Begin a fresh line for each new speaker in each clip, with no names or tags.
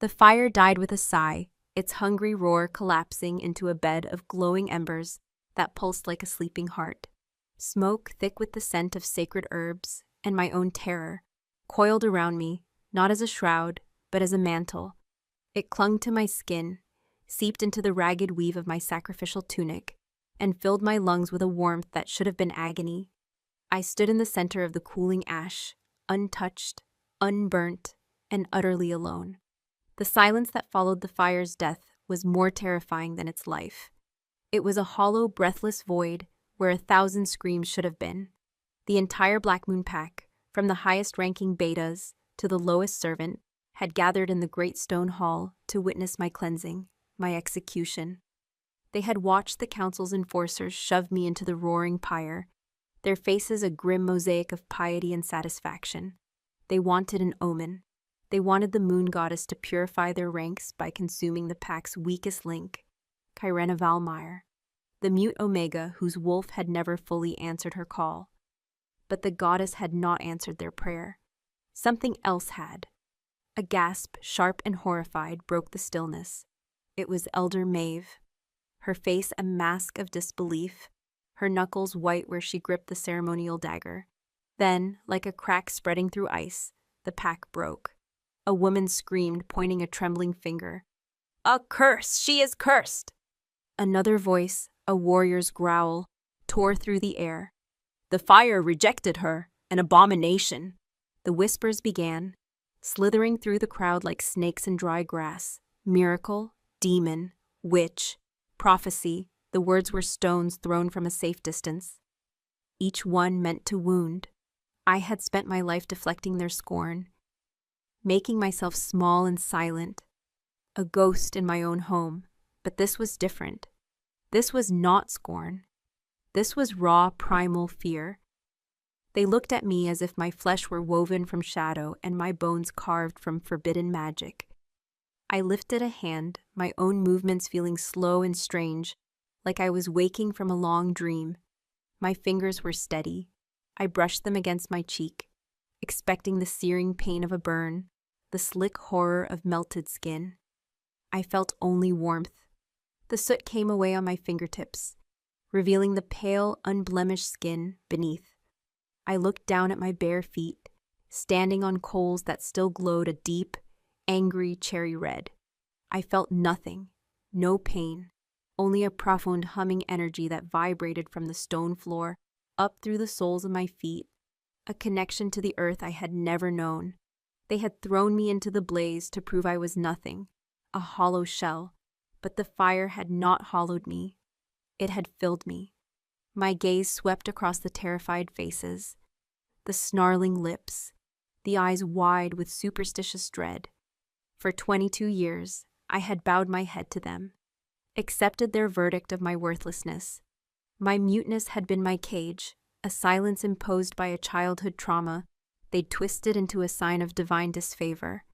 The fire died with a sigh, its hungry roar collapsing into a bed of glowing embers that pulsed like a sleeping heart. Smoke, thick with the scent of sacred herbs, and my own terror, coiled around me, not as a shroud, but as a mantle. It clung to my skin, seeped into the ragged weave of my sacrificial tunic, and filled my lungs with a warmth that should have been agony. I stood in the center of the cooling ash, untouched, unburnt, and utterly alone. The silence that followed the fire's death was more terrifying than its life. It was a hollow, breathless void where 1,000 screams should have been. The entire Black Moon Pack, from the highest-ranking betas to the lowest servant, had gathered in the great stone hall to witness my cleansing, my execution. They had watched the council's enforcers shove me into the roaring pyre, their faces a grim mosaic of piety and satisfaction. They wanted an omen. They wanted the moon goddess to purify their ranks by consuming the pack's weakest link, Kyrena Valmire, the mute Omega whose wolf had never fully answered her call. But the goddess had not answered their prayer. Something else had. A gasp, sharp and horrified, broke the stillness. It was Elder Maeve, her face a mask of disbelief, her knuckles white where she gripped the ceremonial dagger. Then, like a crack spreading through ice, the pack broke. A woman screamed, pointing a trembling finger. "A curse! She is cursed!" Another voice, a warrior's growl, tore through the air. "The fire rejected her, an abomination." The whispers began, slithering through the crowd like snakes in dry grass. Miracle, demon, witch, prophecy, the words were stones thrown from a safe distance. Each one meant to wound. I had spent my life deflecting their scorn, making myself small and silent, a ghost in my own home. But this was different. This was not scorn. This was raw, primal fear. They looked at me as if my flesh were woven from shadow and my bones carved from forbidden magic. I lifted a hand, my own movements feeling slow and strange, like I was waking from a long dream. My fingers were steady. I brushed them against my cheek, expecting the searing pain of a burn, the slick horror of melted skin. I felt only warmth. The soot came away on my fingertips, revealing the pale, unblemished skin beneath. I looked down at my bare feet, standing on coals that still glowed a deep, angry cherry red. I felt nothing, no pain, only a profound humming energy that vibrated from the stone floor up through the soles of my feet, a connection to the earth I had never known. They had thrown me into the blaze to prove I was nothing, a hollow shell, but the fire had not hollowed me. It had filled me. My gaze swept across the terrified faces, the snarling lips, the eyes wide with superstitious dread. For 22 years, I had bowed my head to them, accepted their verdict of my worthlessness. My muteness had been my cage, a silence imposed by a childhood trauma they'd twisted into a sign of divine disfavor.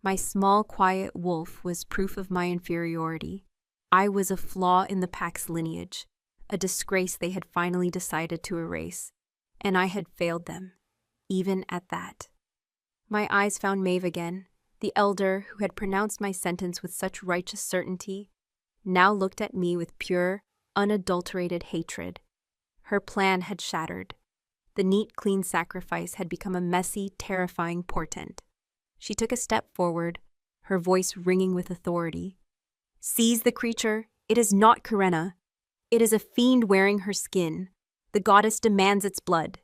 My small, quiet wolf was proof of my inferiority. I was a flaw in the pack's lineage, a disgrace they had finally decided to erase, and I had failed them, even at that. My eyes found Maeve again, the elder who had pronounced my sentence with such righteous certainty, now looked at me with pure, unadulterated hatred. Her plan had shattered. The neat, clean sacrifice had become a messy, terrifying portent. She took a step forward, her voice ringing with authority. "Seize the creature. It is not Kyrena. It is a fiend wearing her skin. The goddess demands its blood."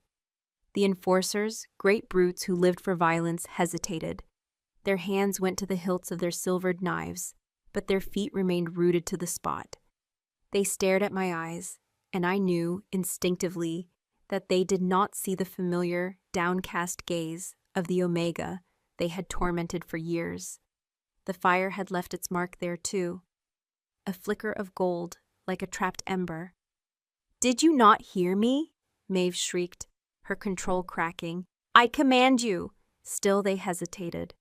The enforcers, great brutes who lived for violence, hesitated. Their hands went to the hilts of their silvered knives, but their feet remained rooted to the spot. They stared at my eyes, and I knew, instinctively, that they did not see the familiar, downcast gaze of the Omega they had tormented for years. The fire had left its mark there too, a flicker of gold, like a trapped ember. "Did you not hear me?" Maeve shrieked, her control cracking. "I command you!" Still they hesitated.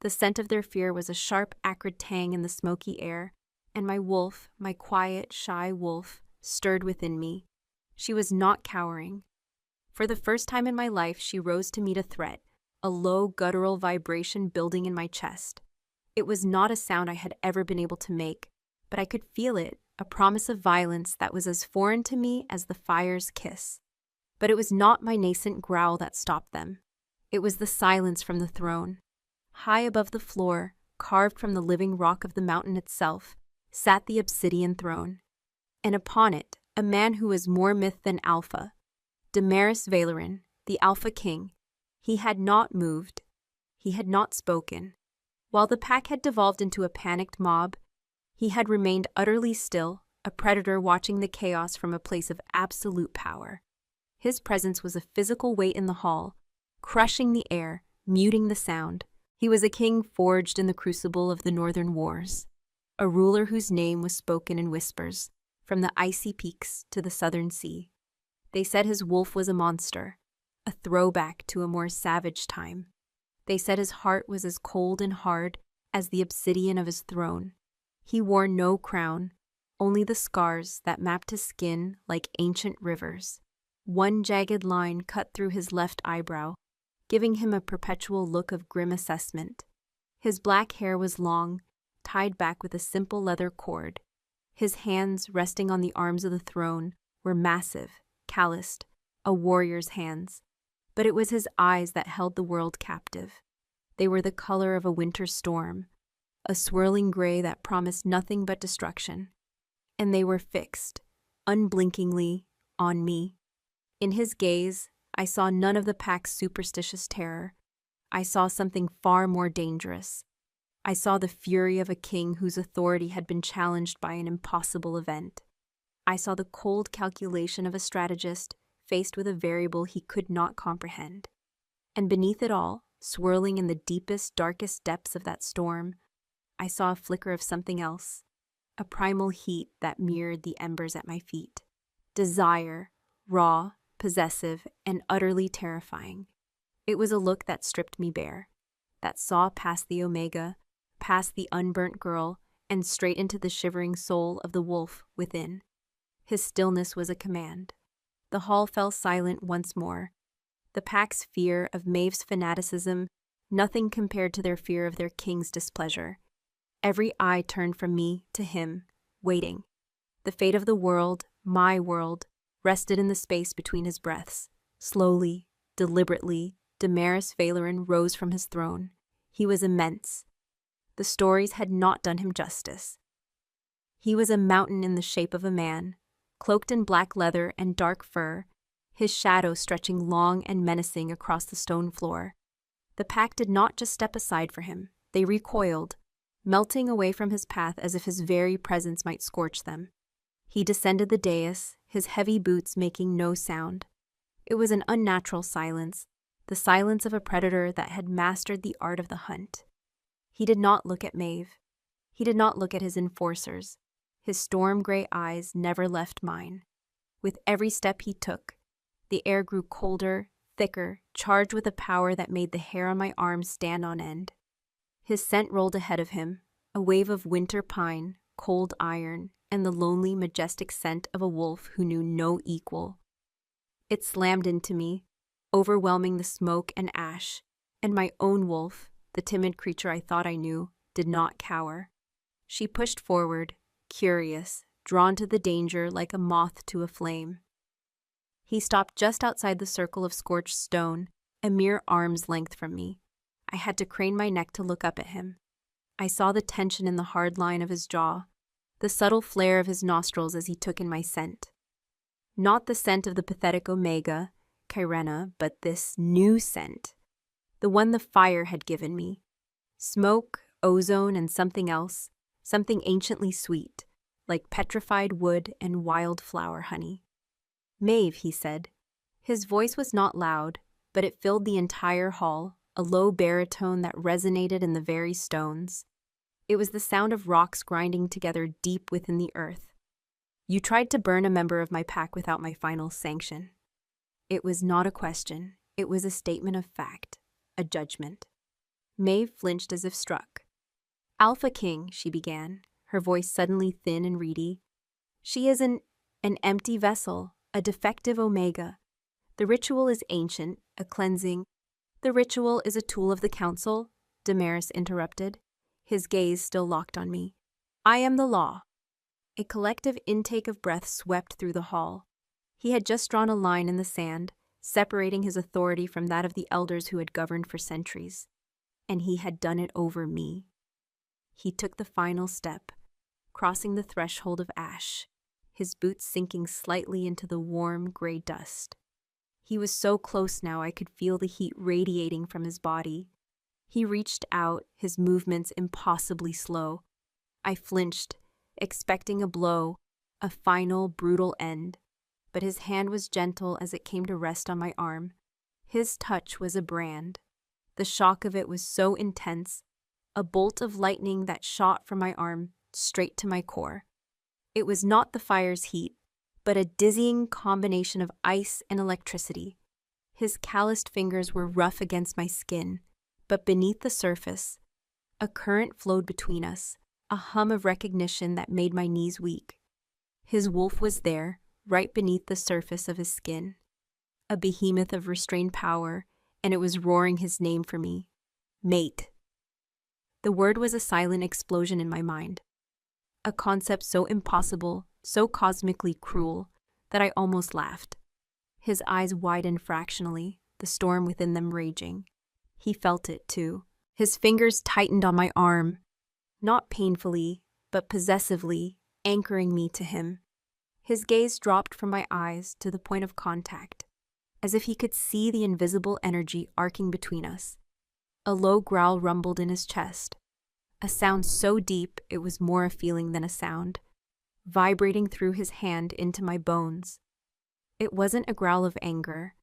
The scent of their fear was a sharp, acrid tang in the smoky air, and my wolf, my quiet, shy wolf, stirred within me. She was not cowering. For the first time in my life, she rose to meet a threat, a low, guttural vibration building in my chest. It was not a sound I had ever been able to make, but I could feel it, a promise of violence that was as foreign to me as the fire's kiss. But it was not my nascent growl that stopped them. It was the silence from the throne. High above the floor, carved from the living rock of the mountain itself, sat the obsidian throne. And upon it, a man who was more myth than alpha, Damaris Valerin, the Alpha King. He had not moved. He had not spoken. While the pack had devolved into a panicked mob, he had remained utterly still, a predator watching the chaos from a place of absolute power. His presence was a physical weight in the hall, crushing the air, muting the sound. He was a king forged in the crucible of the Northern Wars, a ruler whose name was spoken in whispers, from the icy peaks to the southern sea. They said his wolf was a monster, a throwback to a more savage time. They said his heart was as cold and hard as the obsidian of his throne. He wore no crown, only the scars that mapped his skin like ancient rivers. One jagged line cut through his left eyebrow, giving him a perpetual look of grim assessment. His black hair was long, tied back with a simple leather cord. His hands, resting on the arms of the throne, were massive, calloused, a warrior's hands. But it was his eyes that held the world captive. They were the color of a winter storm, a swirling gray that promised nothing but destruction. And they were fixed, unblinkingly, on me. In his gaze, I saw none of the pack's superstitious terror. I saw something far more dangerous. I saw the fury of a king whose authority had been challenged by an impossible event. I saw the cold calculation of a strategist faced with a variable he could not comprehend. And beneath it all, swirling in the deepest, darkest depths of that storm, I saw a flicker of something else, a primal heat that mirrored the embers at my feet. Desire, raw, possessive, and utterly terrifying. It was a look that stripped me bare, that saw past the Omega, past the unburnt girl, and straight into the shivering soul of the wolf within. His stillness was a command. The hall fell silent once more. The pack's fear of Maeve's fanaticism, nothing compared to their fear of their king's displeasure. Every eye turned from me to him, waiting. The fate of the world, my world, rested in the space between his breaths. Slowly, deliberately, Damaris Valerin rose from his throne. He was immense. The stories had not done him justice. He was a mountain in the shape of a man, cloaked in black leather and dark fur, his shadow stretching long and menacing across the stone floor. The pack did not just step aside for him. They recoiled, melting away from his path as if his very presence might scorch them. He descended the dais, his heavy boots making no sound. It was an unnatural silence, the silence of a predator that had mastered the art of the hunt. He did not look at Maeve. He did not look at his enforcers. His storm-gray eyes never left mine. With every step he took, the air grew colder, thicker, charged with a power that made the hair on my arms stand on end. His scent rolled ahead of him, a wave of winter pine, cold iron, and the lonely, majestic scent of a wolf who knew no equal. It slammed into me, overwhelming the smoke and ash, and my own wolf, the timid creature I thought I knew, did not cower. She pushed forward, curious, drawn to the danger like a moth to a flame. He stopped just outside the circle of scorched stone, a mere arm's length from me. I had to crane my neck to look up at him. I saw the tension in the hard line of his jaw, the subtle flare of his nostrils as he took in my scent. Not the scent of the pathetic Omega, Kyrena, but this new scent, the one the fire had given me. Smoke, ozone, and something else, something anciently sweet, like petrified wood and wildflower honey. Maeve, he said. His voice was not loud, but it filled the entire hall, a low baritone that resonated in the very stones. It was the sound of rocks grinding together deep within the earth. You tried to burn a member of my pack without my final sanction. It was not a question. It was a statement of fact, a judgment. Maeve flinched as if struck. Alpha King, she began, her voice suddenly thin and reedy. She is an empty vessel, a defective Omega. The ritual is ancient, a cleansing. The ritual is a tool of the council, Damaris interrupted. his gaze still locked on me. I am the law. A collective intake of breath swept through the hall. He had just drawn a line in the sand, separating his authority from that of the elders who had governed for centuries. And he had done it over me. He took the final step, crossing the threshold of ash, his boots sinking slightly into the warm, gray dust. He was so close now I could feel the heat radiating from his body. He reached out, his movements impossibly slow. I flinched, expecting a blow, a final, brutal end. But his hand was gentle as it came to rest on my arm. His touch was a brand. The shock of it was so intense, a bolt of lightning that shot from my arm straight to my core. It was not the fire's heat, but a dizzying combination of ice and electricity. His calloused fingers were rough against my skin, but beneath the surface, a current flowed between us, a hum of recognition that made my knees weak. His wolf was there, right beneath the surface of his skin, a behemoth of restrained power, and it was roaring his name for me. Mate. The word was a silent explosion in my mind, a concept so impossible, so cosmically cruel, that I almost laughed. His eyes widened fractionally, the storm within them raging. He felt it, too. His fingers tightened on my arm, not painfully, but possessively, anchoring me to him. His gaze dropped from my eyes to the point of contact, as if he could see the invisible energy arcing between us. A low growl rumbled in his chest, a sound so deep it was more a feeling than a sound, vibrating through his hand into my bones. It wasn't a growl of anger.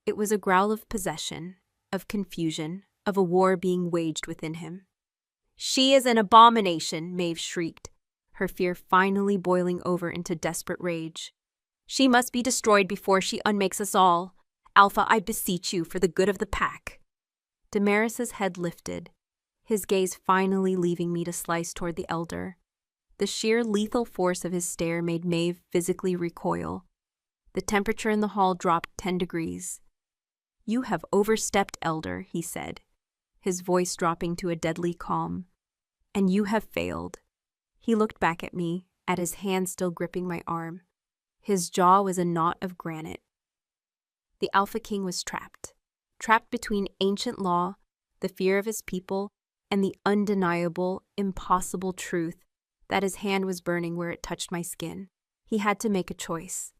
It was a growl of possession, of confusion, of a war being waged within him. "She is an abomination," Maeve shrieked, her fear finally boiling over into desperate rage. "She must be destroyed before she unmakes us all. Alpha, I beseech you, for the good of the pack." Damaris's head lifted, his gaze finally leaving me to slice toward the elder. The sheer lethal force of his stare made Maeve physically recoil. The temperature in the hall dropped 10 degrees. "You have overstepped, elder," he said, his voice dropping to a deadly calm. "And you have failed." He looked back at me, at his hand still gripping my arm. His jaw was a knot of granite. The Alpha King was trapped between ancient law, the fear of his people, and the undeniable, impossible truth that his hand was burning where it touched my skin. He had to make a choice: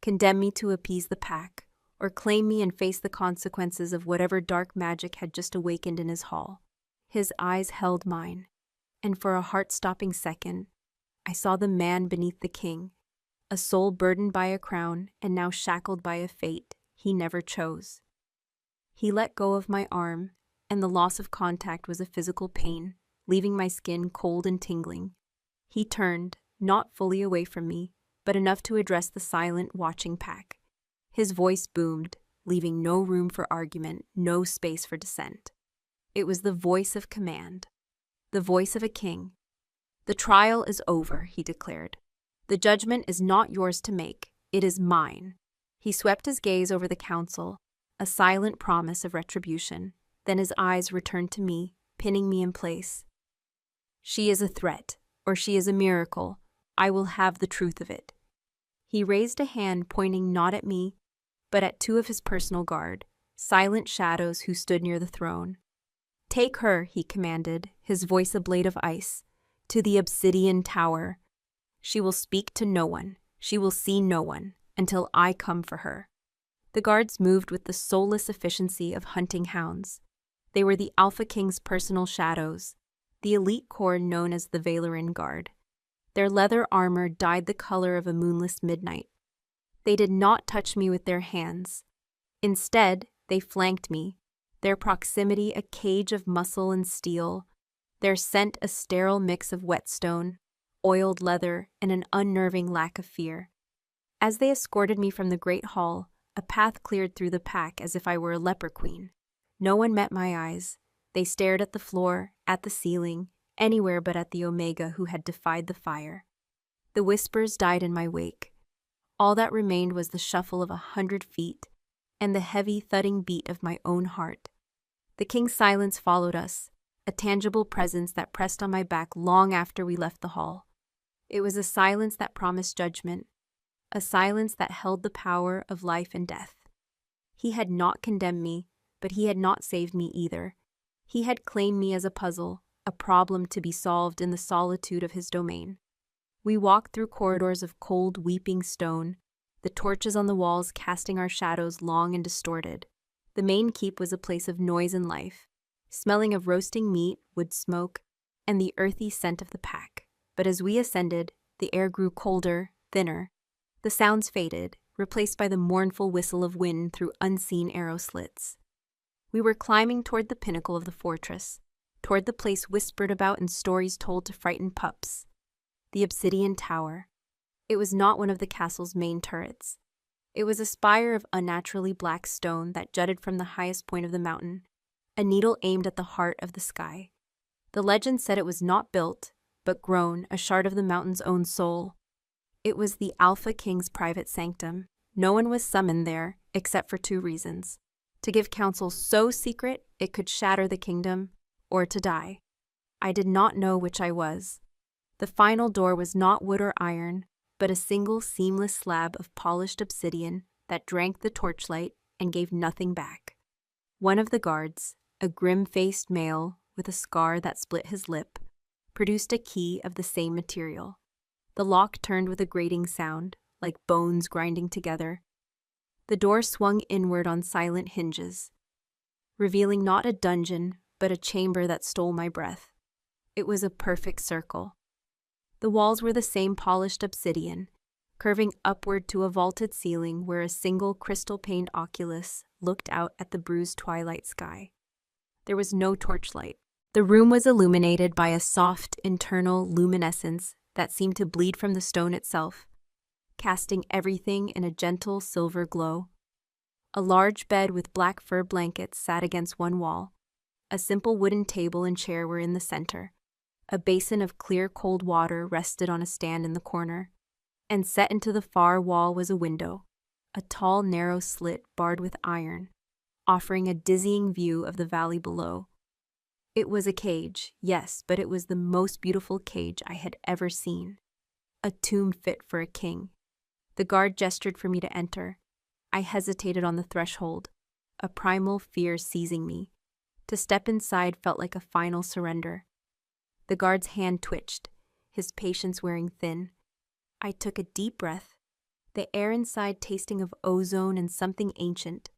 condemn me to appease the pack, or claim me and face the consequences of whatever dark magic had just awakened in his hall. His eyes held mine, and for a heart-stopping second, I saw the man beneath the king, a soul burdened by a crown and now shackled by a fate he never chose. He let go of my arm, and the loss of contact was a physical pain, leaving my skin cold and tingling. He turned, not fully away from me, but enough to address the silent, watching pack. His voice boomed, leaving no room for argument, no space for dissent. It was the voice of command, the voice of a king. "The trial is over," he declared. "The judgment is not yours to make, it is mine." He swept his gaze over the council, a silent promise of retribution. Then his eyes returned to me, pinning me in place. "She is a threat, or she is a miracle. I will have the truth of it." He raised a hand pointing not at me, but at 2 of his personal guard, silent shadows who stood near the throne. "Take her," he commanded, his voice a blade of ice, "to the obsidian tower. She will speak to no one, she will see no one, until I come for her." The guards moved with the soulless efficiency of hunting hounds. They were the Alpha King's personal shadows, the elite corps known as the Valeran Guard. Their leather armor dyed the color of a moonless midnight. They did not touch me with their hands. Instead, they flanked me, their proximity a cage of muscle and steel, their scent a sterile mix of whetstone, oiled leather, and an unnerving lack of fear. As they escorted me from the great hall, a path cleared through the pack as if I were a leper queen. No one met my eyes. They stared at the floor, at the ceiling, anywhere but at the Omega who had defied the fire. The whispers died in my wake. All that remained was the shuffle of 100 feet and the heavy thudding beat of my own heart. The king's silence followed us, a tangible presence that pressed on my back long after we left the hall. It was a silence that promised judgment, a silence that held the power of life and death. He had not condemned me, but he had not saved me either. He had claimed me as a puzzle, a problem to be solved in the solitude of his domain. We walked through corridors of cold, weeping stone, the torches on the walls casting our shadows long and distorted. The main keep was a place of noise and life, smelling of roasting meat, wood smoke, and the earthy scent of the pack. But as we ascended, the air grew colder, thinner. The sounds faded, replaced by the mournful whistle of wind through unseen arrow slits. We were climbing toward the pinnacle of the fortress, toward the place whispered about in stories told to frighten pups. The Obsidian Tower. It was not one of the castle's main turrets. It was a spire of unnaturally black stone that jutted from the highest point of the mountain, a needle aimed at the heart of the sky. The legend said it was not built, but grown, a shard of the mountain's own soul. It was the Alpha King's private sanctum. No one was summoned there, except for two reasons: to give counsel so secret it could shatter the kingdom, or to die. I did not know which I was. The final door was not wood or iron, but a single seamless slab of polished obsidian that drank the torchlight and gave nothing back. One of the guards, a grim-faced male with a scar that split his lip, produced a key of the same material. The lock turned with a grating sound, like bones grinding together. The door swung inward on silent hinges, revealing not a dungeon, but a chamber that stole my breath. It was a perfect circle. The walls were the same polished obsidian, curving upward to a vaulted ceiling where a single crystal-paned oculus looked out at the bruised twilight sky. There was no torchlight. The room was illuminated by a soft, internal luminescence that seemed to bleed from the stone itself, casting everything in a gentle silver glow. A large bed with black fur blankets sat against one wall. A simple wooden table and chair were in the center. A basin of clear, cold water rested on a stand in the corner. And set into the far wall was a window, a tall, narrow slit barred with iron, offering a dizzying view of the valley below. It was a cage, yes, but it was the most beautiful cage I had ever seen. A tomb fit for a king. The guard gestured for me to enter. I hesitated on the threshold, a primal fear seizing me. To step inside felt like a final surrender. The guard's hand twitched, his patience wearing thin. I took a deep breath, the air inside tasting of ozone and something ancient,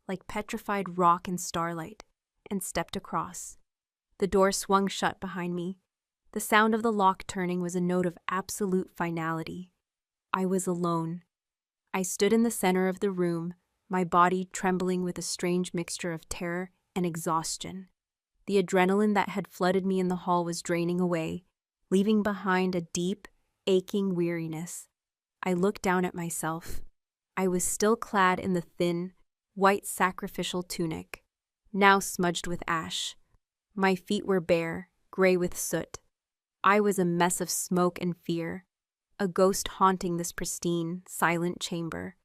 like petrified rock and starlight, and stepped across. The door swung shut behind me. The sound of the lock turning was a note of absolute finality. I was alone. I stood in the center of the room, my body trembling with a strange mixture of terror and exhaustion. The adrenaline that had flooded me in the hall was draining away, leaving behind a deep, aching weariness. I looked down at myself. I was still clad in the thin, white sacrificial tunic, now smudged with ash. My feet were bare, gray with soot. I was a mess of smoke and fear, a ghost haunting this pristine, silent chamber.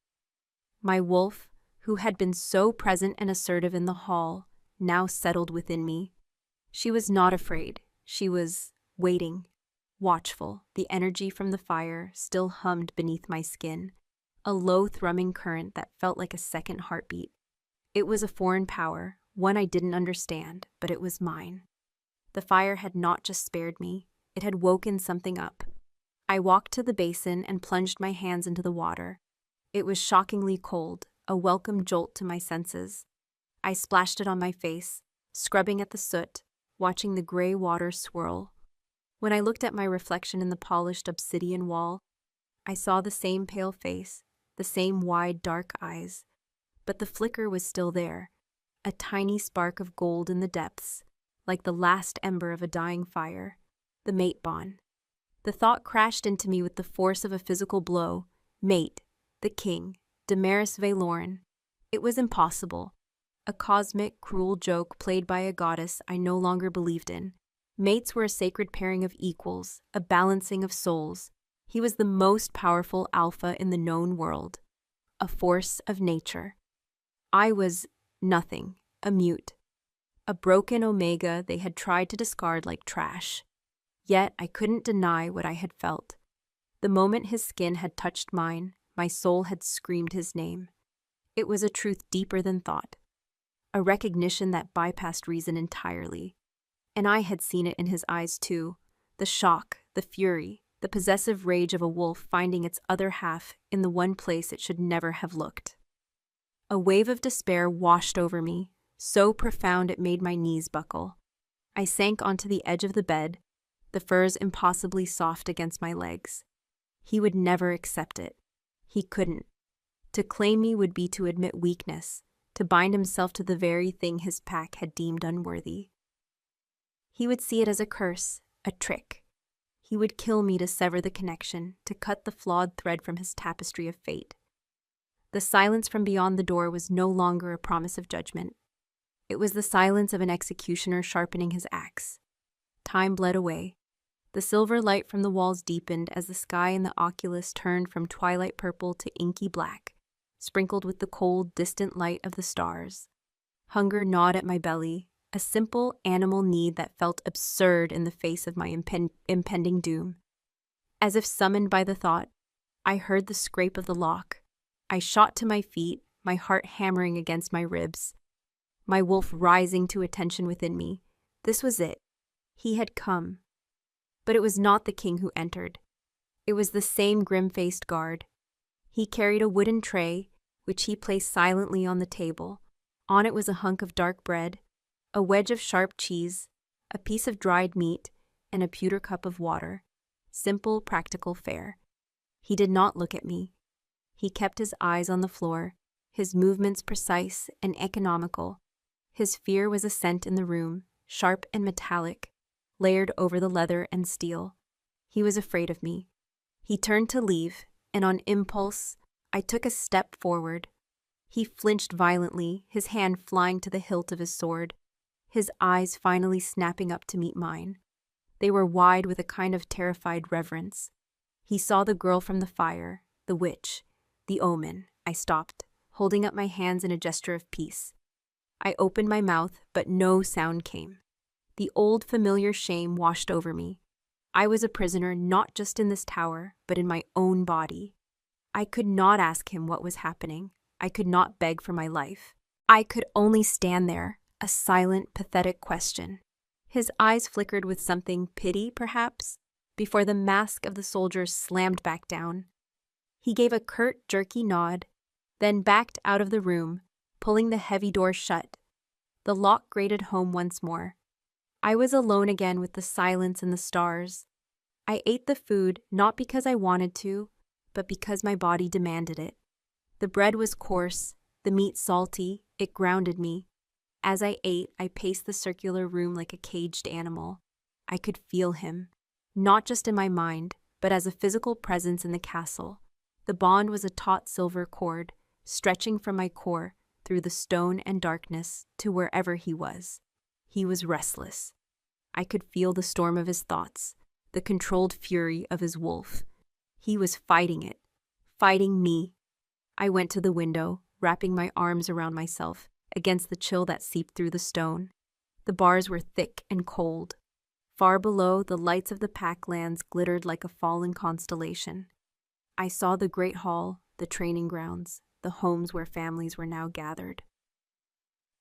My wolf, who had been so present and assertive in the hall, now settled within me. She was not afraid. She was waiting, watchful. The energy from the fire still hummed beneath my skin, a low thrumming current that felt like a second heartbeat. It was a foreign power, one I didn't understand, but it was mine. The fire had not just spared me, it had woken something up. I walked to the basin and plunged my hands into the water. It was shockingly cold, a welcome jolt to my senses. I splashed it on my face, scrubbing at the soot, watching the gray water swirl. When I looked at my reflection in the polished obsidian wall, I saw the same pale face, the same wide, dark eyes. But the flicker was still there, a tiny spark of gold in the depths, like the last ember of a dying fire, the mate bond. The thought crashed into me with the force of a physical blow. Mate, the king, Damaris Valoran. It was impossible. A cosmic, cruel joke played by a goddess I no longer believed in. Mates were a sacred pairing of equals, a balancing of souls. He was the most powerful alpha in the known world, a force of nature. I was nothing, a mute, a broken omega they had tried to discard like trash. Yet I couldn't deny what I had felt. The moment his skin had touched mine, my soul had screamed his name. It was a truth deeper than thought, a recognition that bypassed reason entirely. And I had seen it in his eyes too, the shock, the fury, the possessive rage of a wolf finding its other half in the one place it should never have looked. A wave of despair washed over me, so profound it made my knees buckle. I sank onto the edge of the bed, the furs impossibly soft against my legs. He would never accept it. He couldn't. To claim me would be to admit weakness, to bind himself to the very thing his pack had deemed unworthy. He would see it as a curse, a trick. He would kill me to sever the connection, to cut the flawed thread from his tapestry of fate. The silence from beyond the door was no longer a promise of judgment. It was the silence of an executioner sharpening his axe. Time bled away. The silver light from the walls deepened as the sky in the oculus turned from twilight purple to inky black, sprinkled with the cold, distant light of the stars. Hunger gnawed at my belly, a simple animal need that felt absurd in the face of my impending doom. As if summoned by the thought, I heard the scrape of the lock. I shot to my feet, my heart hammering against my ribs. My wolf rising to attention within me. This was it. He had come. But it was not the king who entered. It was the same grim-faced guard. He carried a wooden tray, which he placed silently on the table. On it was a hunk of dark bread, a wedge of sharp cheese, a piece of dried meat, and a pewter cup of water. Simple, practical fare. He did not look at me. He kept his eyes on the floor, his movements precise and economical. His fear was a scent in the room, sharp and metallic, layered over the leather and steel. He was afraid of me. He turned to leave, and on impulse, I took a step forward. He flinched violently, his hand flying to the hilt of his sword, his eyes finally snapping up to meet mine. They were wide with a kind of terrified reverence. He saw the girl from the fire, the witch, the omen. I stopped, holding up my hands in a gesture of peace. I opened my mouth, but no sound came. The old familiar shame washed over me. I was a prisoner not just in this tower, but in my own body. I could not ask him what was happening. I could not beg for my life. I could only stand there, a silent, pathetic question. His eyes flickered with something, pity perhaps, before the mask of the soldier slammed back down. He gave a curt, jerky nod, then backed out of the room, pulling the heavy door shut. The lock grated home once more. I was alone again with the silence and the stars. I ate the food not because I wanted to, but because my body demanded it. The bread was coarse, the meat salty, it grounded me. As I ate, I paced the circular room like a caged animal. I could feel him, not just in my mind, but as a physical presence in the castle. The bond was a taut silver cord, stretching from my core through the stone and darkness to wherever he was. He was restless. I could feel the storm of his thoughts, the controlled fury of his wolf. He was fighting it, fighting me. I went to the window, wrapping my arms around myself against the chill that seeped through the stone. The bars were thick and cold. Far below, the lights of the packlands glittered like a fallen constellation. I saw the great hall, the training grounds, the homes where families were now gathered.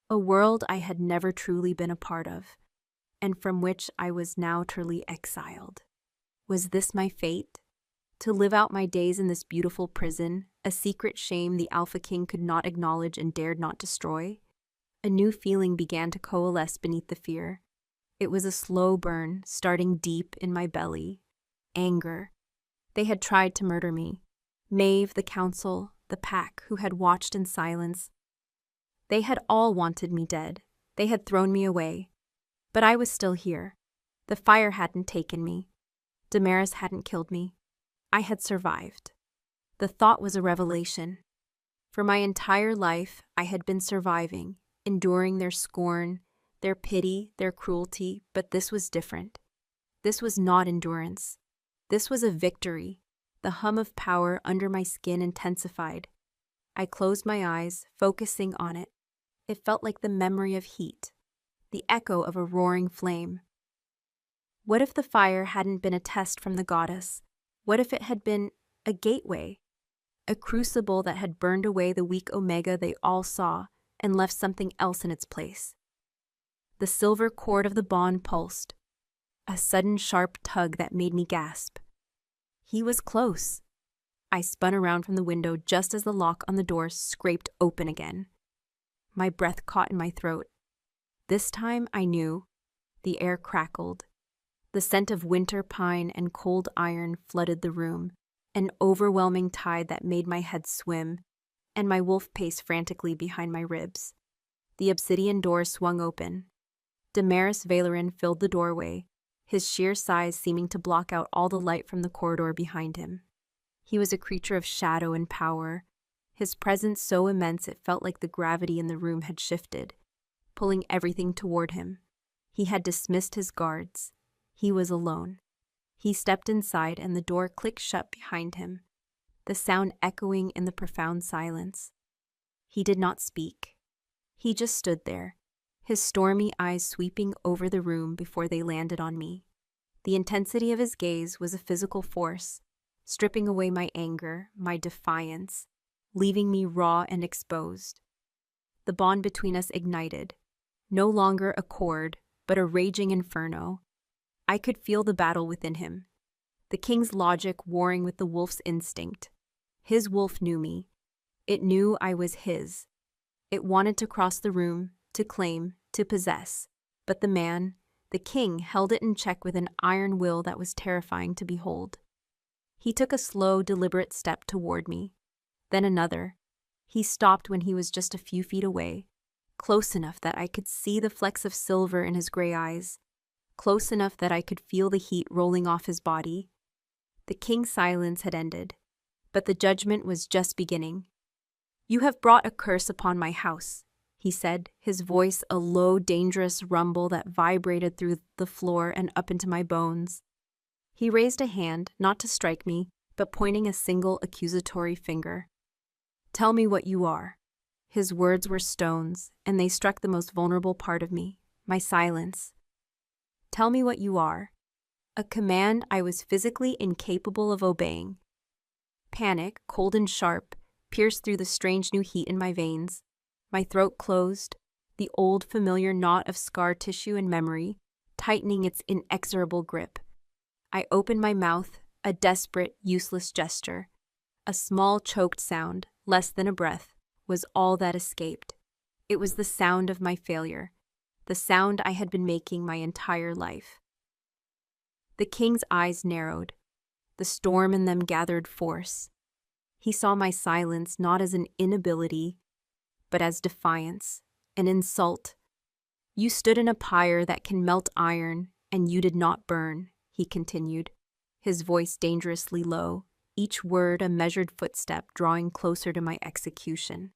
A world I had never truly been a part of, and from which I was now truly exiled. Was this my fate? To live out my days in this beautiful prison, a secret shame the Alpha King could not acknowledge and dared not destroy? A new feeling began to coalesce beneath the fear. It was a slow burn, starting deep in my belly. Anger. They had tried to murder me. Maeve, the council, the pack who had watched in silence. They had all wanted me dead. They had thrown me away. But I was still here. The fire hadn't taken me. Damaris hadn't killed me. I had survived. The thought was a revelation. For my entire life, I had been surviving, enduring their scorn, their pity, their cruelty, but this was different. This was not endurance. This was a victory. The hum of power under my skin intensified. I closed my eyes, focusing on it. It felt like the memory of heat. the echo of a roaring flame. What if the fire hadn't been a test from the goddess? What if it had been a gateway? A crucible that had burned away the weak omega they all saw and left something else in its place. The silver cord of the bond pulsed, a sudden sharp tug that made me gasp. He was close. I spun around from the window just as the lock on the door scraped open again. My breath caught in my throat. This time I knew. The air crackled. The scent of winter pine and cold iron flooded the room, an overwhelming tide that made my head swim, and my wolf paced frantically behind my ribs. The obsidian door swung open. Damaris Valerin filled the doorway, his sheer size seeming to block out all the light from the corridor behind him. He was a creature of shadow and power, his presence so immense it felt like the gravity in the room had shifted, pulling everything toward him. He had dismissed his guards. He was alone. He stepped inside and the door clicked shut behind him, the sound echoing in the profound silence. He did not speak. He just stood there, his stormy eyes sweeping over the room before they landed on me. The intensity of his gaze was a physical force, stripping away my anger, my defiance, leaving me raw and exposed. The bond between us ignited, no longer a cord, but a raging inferno. I could feel the battle within him, the king's logic warring with the wolf's instinct. His wolf knew me. It knew I was his. It wanted to cross the room, to claim, to possess. But the man, the king, held it in check with an iron will that was terrifying to behold. He took a slow, deliberate step toward me, then another. He stopped when he was just a few feet away, close enough that I could see the flecks of silver in his gray eyes, close enough that I could feel the heat rolling off his body. The king's silence had ended, but the judgment was just beginning. "You have brought a curse upon my house," he said, his voice a low, dangerous rumble that vibrated through the floor and up into my bones. He raised a hand, not to strike me, but pointing a single accusatory finger. "Tell me what you are." His words were stones, and they struck the most vulnerable part of me, my silence. "Tell me what you are." A command I was physically incapable of obeying. Panic, cold and sharp, pierced through the strange new heat in my veins. My throat closed, the old familiar knot of scar tissue and memory, tightening its inexorable grip. I opened my mouth, a desperate, useless gesture. A small, choked sound, less than a breath, was all that escaped. It was the sound of my failure, the sound I had been making my entire life. The king's eyes narrowed. The storm in them gathered force. He saw my silence not as an inability, but as defiance, an insult. "You stood in a pyre that can melt iron, and you did not burn," he continued, his voice dangerously low, each word a measured footstep drawing closer to my execution.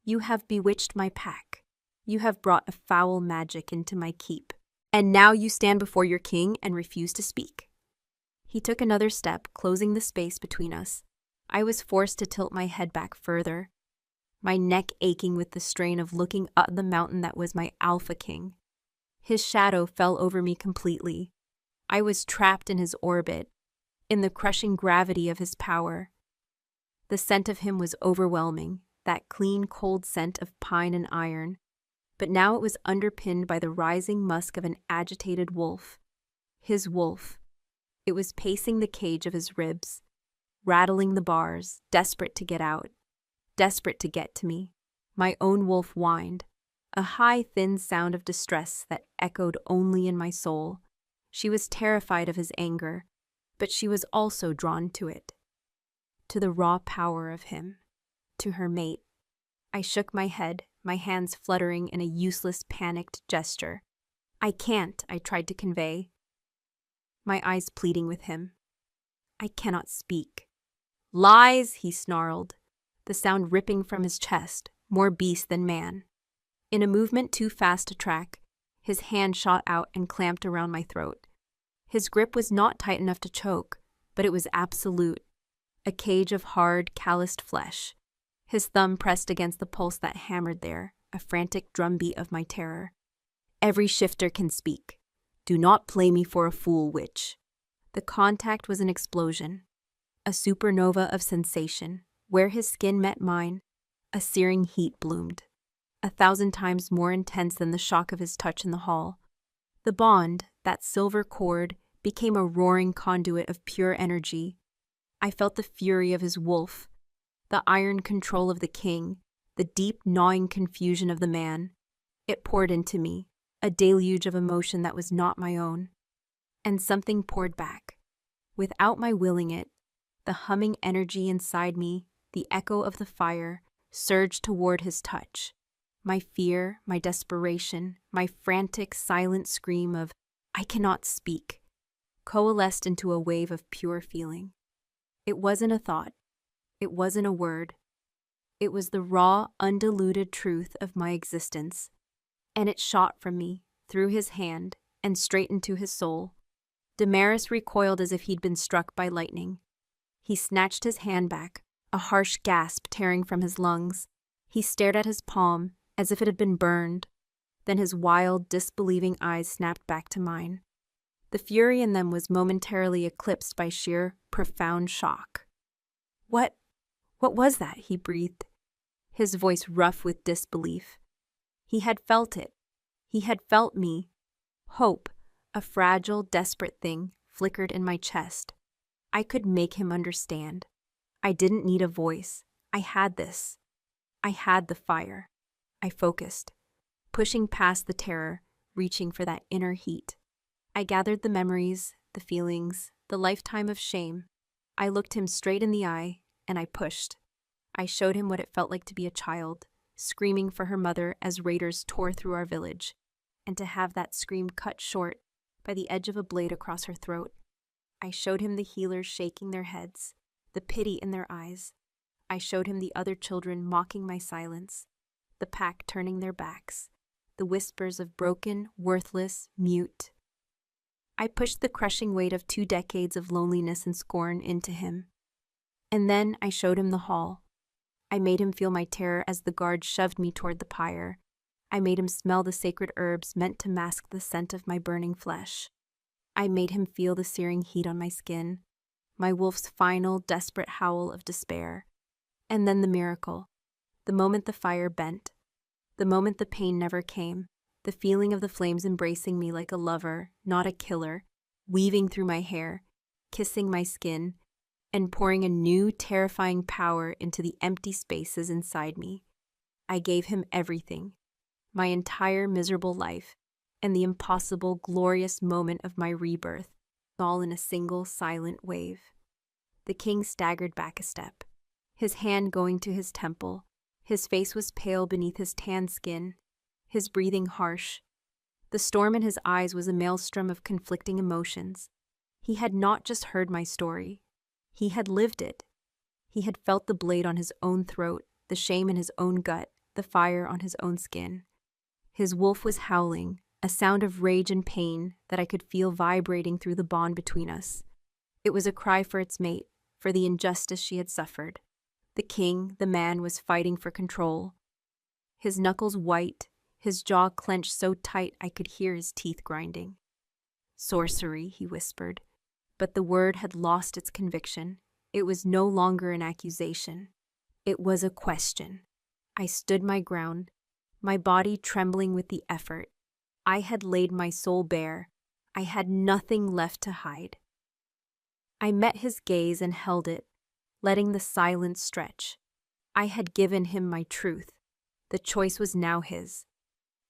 "You have bewitched my pack. You have brought a foul magic into my keep. And now you stand before your king and refuse to speak." He took another step, closing the space between us. I was forced to tilt my head back further, my neck aching with the strain of looking up the mountain that was my Alpha King. His shadow fell over me completely. I was trapped in his orbit, in the crushing gravity of his power. The scent of him was overwhelming, that clean, cold scent of pine and iron, but now it was underpinned by the rising musk of an agitated wolf. His wolf. It was pacing the cage of his ribs, rattling the bars, desperate to get out, desperate to get to me. My own wolf whined, a high, thin sound of distress that echoed only in my soul. She was terrified of his anger, but she was also drawn to it, to the raw power of him, to her mate. I shook my head, my hands fluttering in a useless, panicked gesture. "I can't," I tried to convey, my eyes pleading with him. "I cannot speak." "Lies," he snarled, the sound ripping from his chest, more beast than man. In a movement too fast to track, his hand shot out and clamped around my throat. His grip was not tight enough to choke, but it was absolute, a cage of hard, calloused flesh. His thumb pressed against the pulse that hammered there, a frantic drumbeat of my terror. Every shifter can speak. Do not play me for a fool, witch. The contact was an explosion, a supernova of sensation. Where his skin met mine, a searing heat bloomed, 1,000 times more intense than the shock of his touch in the hall. The bond, that silver cord, became a roaring conduit of pure energy. I felt the fury of his wolf, the iron control of the king, the deep, gnawing confusion of the man. It poured into me, a deluge of emotion that was not my own. And something poured back. Without my willing it, the humming energy inside me, the echo of the fire, surged toward his touch. My fear, my desperation, my frantic, silent scream of, "I cannot speak," coalesced into a wave of pure feeling. It wasn't a thought. It wasn't a word. It was the raw, undiluted truth of my existence. And it shot from me, through his hand, and straight into his soul. Damaris recoiled as if he'd been struck by lightning. He snatched his hand back, a harsh gasp tearing from his lungs. He stared at his palm, as if it had been burned. Then his wild, disbelieving eyes snapped back to mine. The fury in them was momentarily eclipsed by sheer, profound shock. What was that?" he breathed, his voice rough with disbelief. He had felt it. He had felt me. Hope, a fragile, desperate thing, flickered in my chest. I could make him understand. I didn't need a voice. I had this. I had the fire. I focused, pushing past the terror, reaching for that inner heat. I gathered the memories, the feelings, the lifetime of shame. I looked him straight in the eye, and I pushed. I showed him what it felt like to be a child, screaming for her mother as raiders tore through our village, and to have that scream cut short by the edge of a blade across her throat. I showed him the healers shaking their heads, the pity in their eyes. I showed him the other children mocking my silence, the pack turning their backs, the whispers of broken, worthless, mute. I pushed the crushing weight of 2 decades of loneliness and scorn into him. And then I showed him the hall. I made him feel my terror as the guard shoved me toward the pyre. I made him smell the sacred herbs meant to mask the scent of my burning flesh. I made him feel the searing heat on my skin, my wolf's final, desperate howl of despair. And then the miracle. The moment the fire bent. The moment the pain never came. The feeling of the flames embracing me like a lover, not a killer, weaving through my hair, kissing my skin, and pouring a new, terrifying power into the empty spaces inside me. I gave him everything, my entire miserable life, and the impossible, glorious moment of my rebirth, all in a single, silent wave. The king staggered back a step, his hand going to his temple. His face was pale beneath his tan skin, his breathing harsh. The storm in his eyes was a maelstrom of conflicting emotions. He had not just heard my story. He had lived it. He had felt the blade on his own throat, the shame in his own gut, the fire on his own skin. His wolf was howling, a sound of rage and pain that I could feel vibrating through the bond between us. It was a cry for its mate, for the injustice she had suffered. The king, the man, was fighting for control. His knuckles white, his jaw clenched so tight I could hear his teeth grinding. "Sorcery," he whispered. But the word had lost its conviction. It was no longer an accusation. It was a question. I stood my ground, my body trembling with the effort. I had laid my soul bare. I had nothing left to hide. I met his gaze and held it, letting the silence stretch. I had given him my truth. The choice was now his.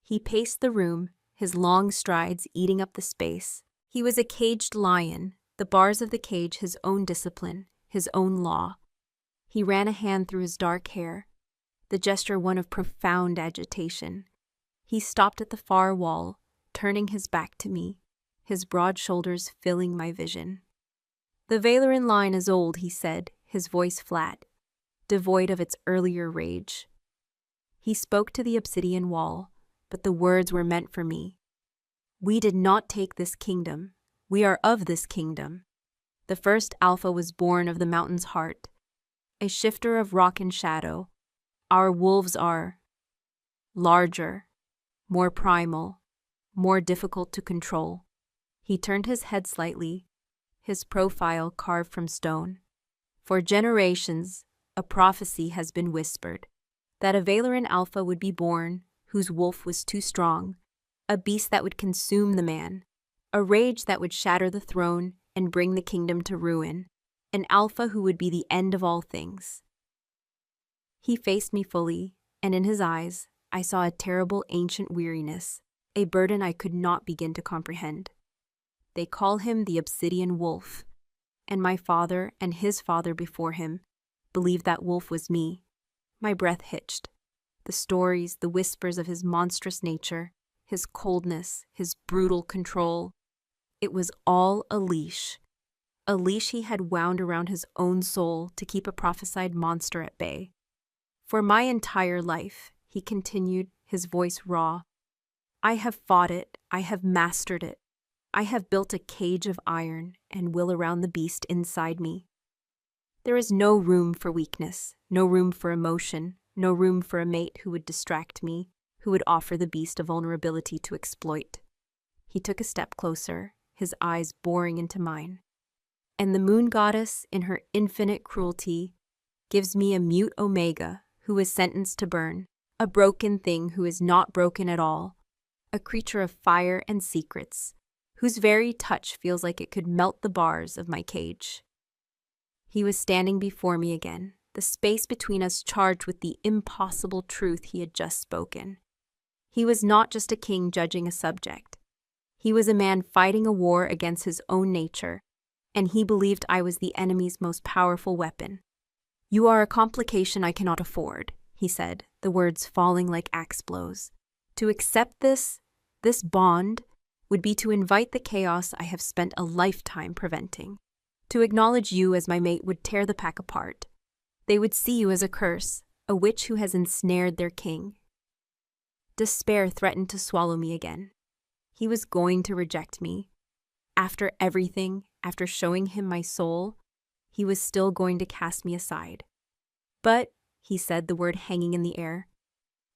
He paced the room, his long strides eating up the space. He was a caged lion, the bars of the cage his own discipline, his own law. He ran a hand through his dark hair, the gesture one of profound agitation. He stopped at the far wall, turning his back to me, his broad shoulders filling my vision. "The Valeran line is old," he said, his voice flat, devoid of its earlier rage. He spoke to the obsidian wall, but the words were meant for me. "We did not take this kingdom. We are of this kingdom. The first Alpha was born of the mountain's heart, a shifter of rock and shadow. Our wolves are larger, more primal, more difficult to control. He turned his head slightly, his profile carved from stone. For generations, a prophecy has been whispered that a Valeran alpha would be born whose wolf was too strong, a beast that would consume the man, a rage that would shatter the throne and bring the kingdom to ruin, an alpha who would be the end of all things. He faced me fully, and in his eyes, I saw a terrible ancient weariness, a burden I could not begin to comprehend. They call him the Obsidian Wolf, and my father and his father before him believed that wolf was me. My breath hitched. The stories, the whispers of his monstrous nature, his coldness, his brutal control. It was all a leash he had wound around his own soul to keep a prophesied monster at bay. For my entire life, he continued, his voice raw, I have fought it, I have mastered it. I have built a cage of iron and will around the beast inside me. There is no room for weakness, no room for emotion, no room for a mate who would distract me, who would offer the beast a vulnerability to exploit. He took a step closer, his eyes boring into mine. And the moon goddess, in her infinite cruelty, gives me a mute Omega who is sentenced to burn, a broken thing who is not broken at all, a creature of fire and secrets, whose very touch feels like it could melt the bars of my cage. He was standing before me again, the space between us charged with the impossible truth he had just spoken. He was not just a king judging a subject. He was a man fighting a war against his own nature, and he believed I was the enemy's most powerful weapon. You are a complication I cannot afford, he said, the words falling like axe blows. To accept this bond, would be to invite the chaos I have spent a lifetime preventing. To acknowledge you as my mate would tear the pack apart. They would see you as a curse, a witch who has ensnared their king. Despair threatened to swallow me again. He was going to reject me. After everything, after showing him my soul, he was still going to cast me aside. But, he said, the word hanging in the air.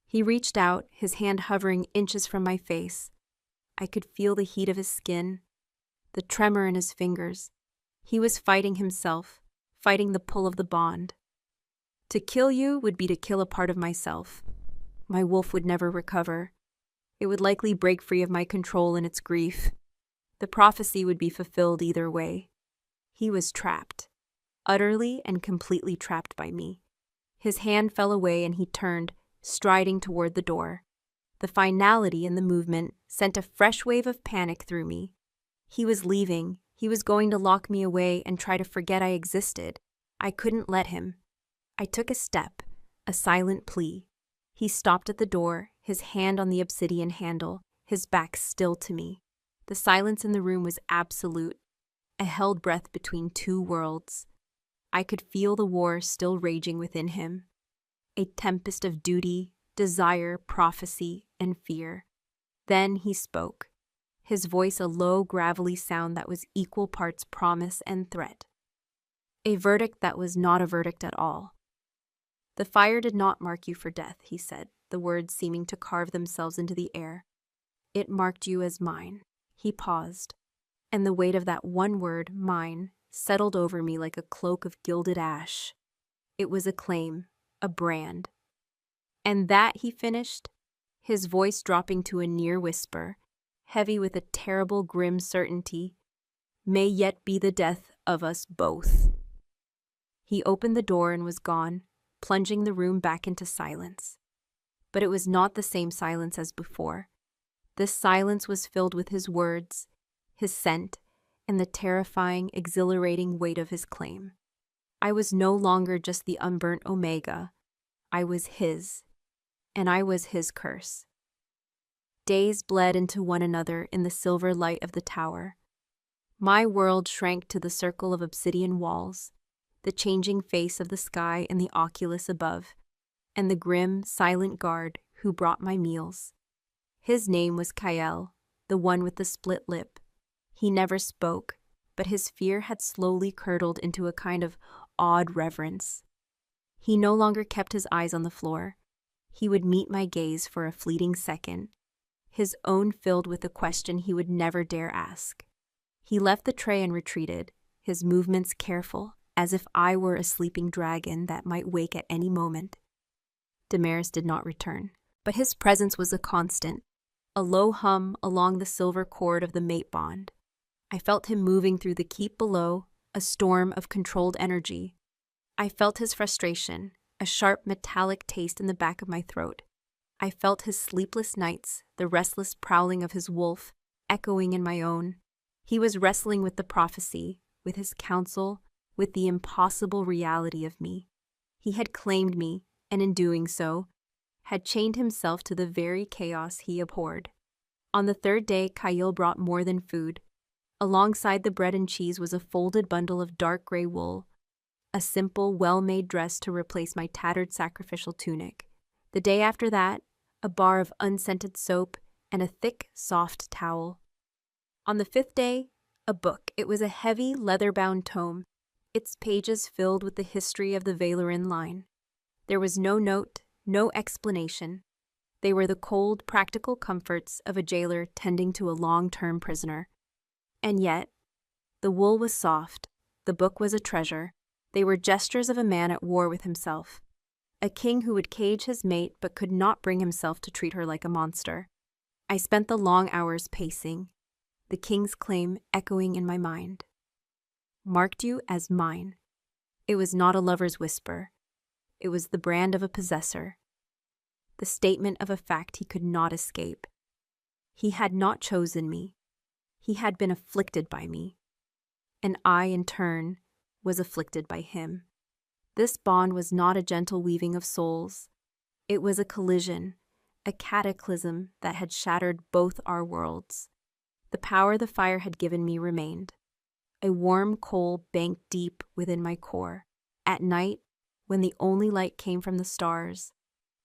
He reached out, his hand hovering inches from my face. I could feel the heat of his skin, the tremor in his fingers. He was fighting himself, fighting the pull of the bond. To kill you would be to kill a part of myself. My wolf would never recover. It would likely break free of my control in its grief. The prophecy would be fulfilled either way. He was trapped, utterly and completely trapped by me. His hand fell away and he turned, striding toward the door. The finality in the movement sent a fresh wave of panic through me. He was leaving. He was going to lock me away and try to forget I existed. I couldn't let him. I took a step, a silent plea. He stopped at the door, his hand on the obsidian handle, his back still to me. The silence in the room was absolute, a held breath between two worlds. I could feel the war still raging within him, a tempest of duty, desire, prophecy, and fear. Then he spoke, his voice a low, gravelly sound that was equal parts promise and threat. A verdict that was not a verdict at all. The fire did not mark you for death, he said, the words seeming to carve themselves into the air. It marked you as mine. He paused, and the weight of that one word, mine, settled over me like a cloak of gilded ash. It was a claim, a brand. And that, he finished, his voice dropping to a near whisper, heavy with a terrible, grim certainty, may yet be the death of us both. He opened the door and was gone, plunging the room back into silence. But it was not the same silence as before. This silence was filled with his words, his scent, and the terrifying, exhilarating weight of his claim. I was no longer just the unburnt Omega. I was his, and I was his curse. Days bled into one another in the silver light of the tower. My world shrank to the circle of obsidian walls, the changing face of the sky and the oculus above, and the grim, silent guard who brought my meals. His name was Kael, the one with the split lip. He never spoke, but his fear had slowly curdled into a kind of awed reverence. He no longer kept his eyes on the floor. He would meet my gaze for a fleeting second, his own filled with a question he would never dare ask. He left the tray and retreated, his movements careful, as if I were a sleeping dragon that might wake at any moment. Damaris did not return, but his presence was a constant, a low hum along the silver cord of the mate bond. I felt him moving through the keep below, a storm of controlled energy. I felt his frustration, a sharp metallic taste in the back of my throat. I felt his sleepless nights, the restless prowling of his wolf, echoing in my own. He was wrestling with the prophecy, with his counsel, with the impossible reality of me. He had claimed me, and in doing so, had chained himself to the very chaos he abhorred. On the third day, Kyle brought more than food. Alongside the bread and cheese was a folded bundle of dark gray wool, a simple, well-made dress to replace my tattered sacrificial tunic. The day after that, a bar of unscented soap and a thick, soft towel. On the fifth day, a book. It was a heavy, leather-bound tome, its pages filled with the history of the Valoran line. There was no note, no explanation. They were the cold, practical comforts of a jailer tending to a long-term prisoner. And yet, the wool was soft, the book was a treasure. They were gestures of a man at war with himself, a king who would cage his mate but could not bring himself to treat her like a monster. I spent the long hours pacing, the king's claim echoing in my mind. Marked you as mine. It was not a lover's whisper. It was the brand of a possessor, the statement of a fact he could not escape. He had not chosen me. He had been afflicted by me, and I, in turn, was afflicted by him. This bond was not a gentle weaving of souls. It was a collision, a cataclysm that had shattered both our worlds. The power the fire had given me remained, a warm coal banked deep within my core. At night, when the only light came from the stars,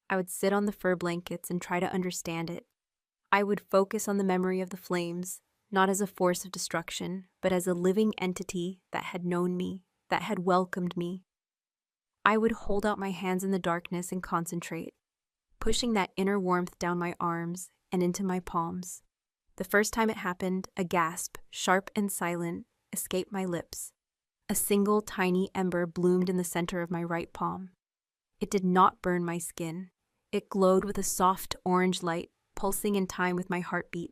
I would sit on the fur blankets and try to understand it. I would focus on the memory of the flames, not as a force of destruction, but as a living entity that had known me, that had welcomed me. I would hold out my hands in the darkness and concentrate, pushing that inner warmth down my arms and into my palms. The first time it happened, a gasp, sharp and silent, escaped my lips. A single tiny ember bloomed in the center of my right palm. It did not burn my skin. It glowed with a soft orange light, pulsing in time with my heartbeat.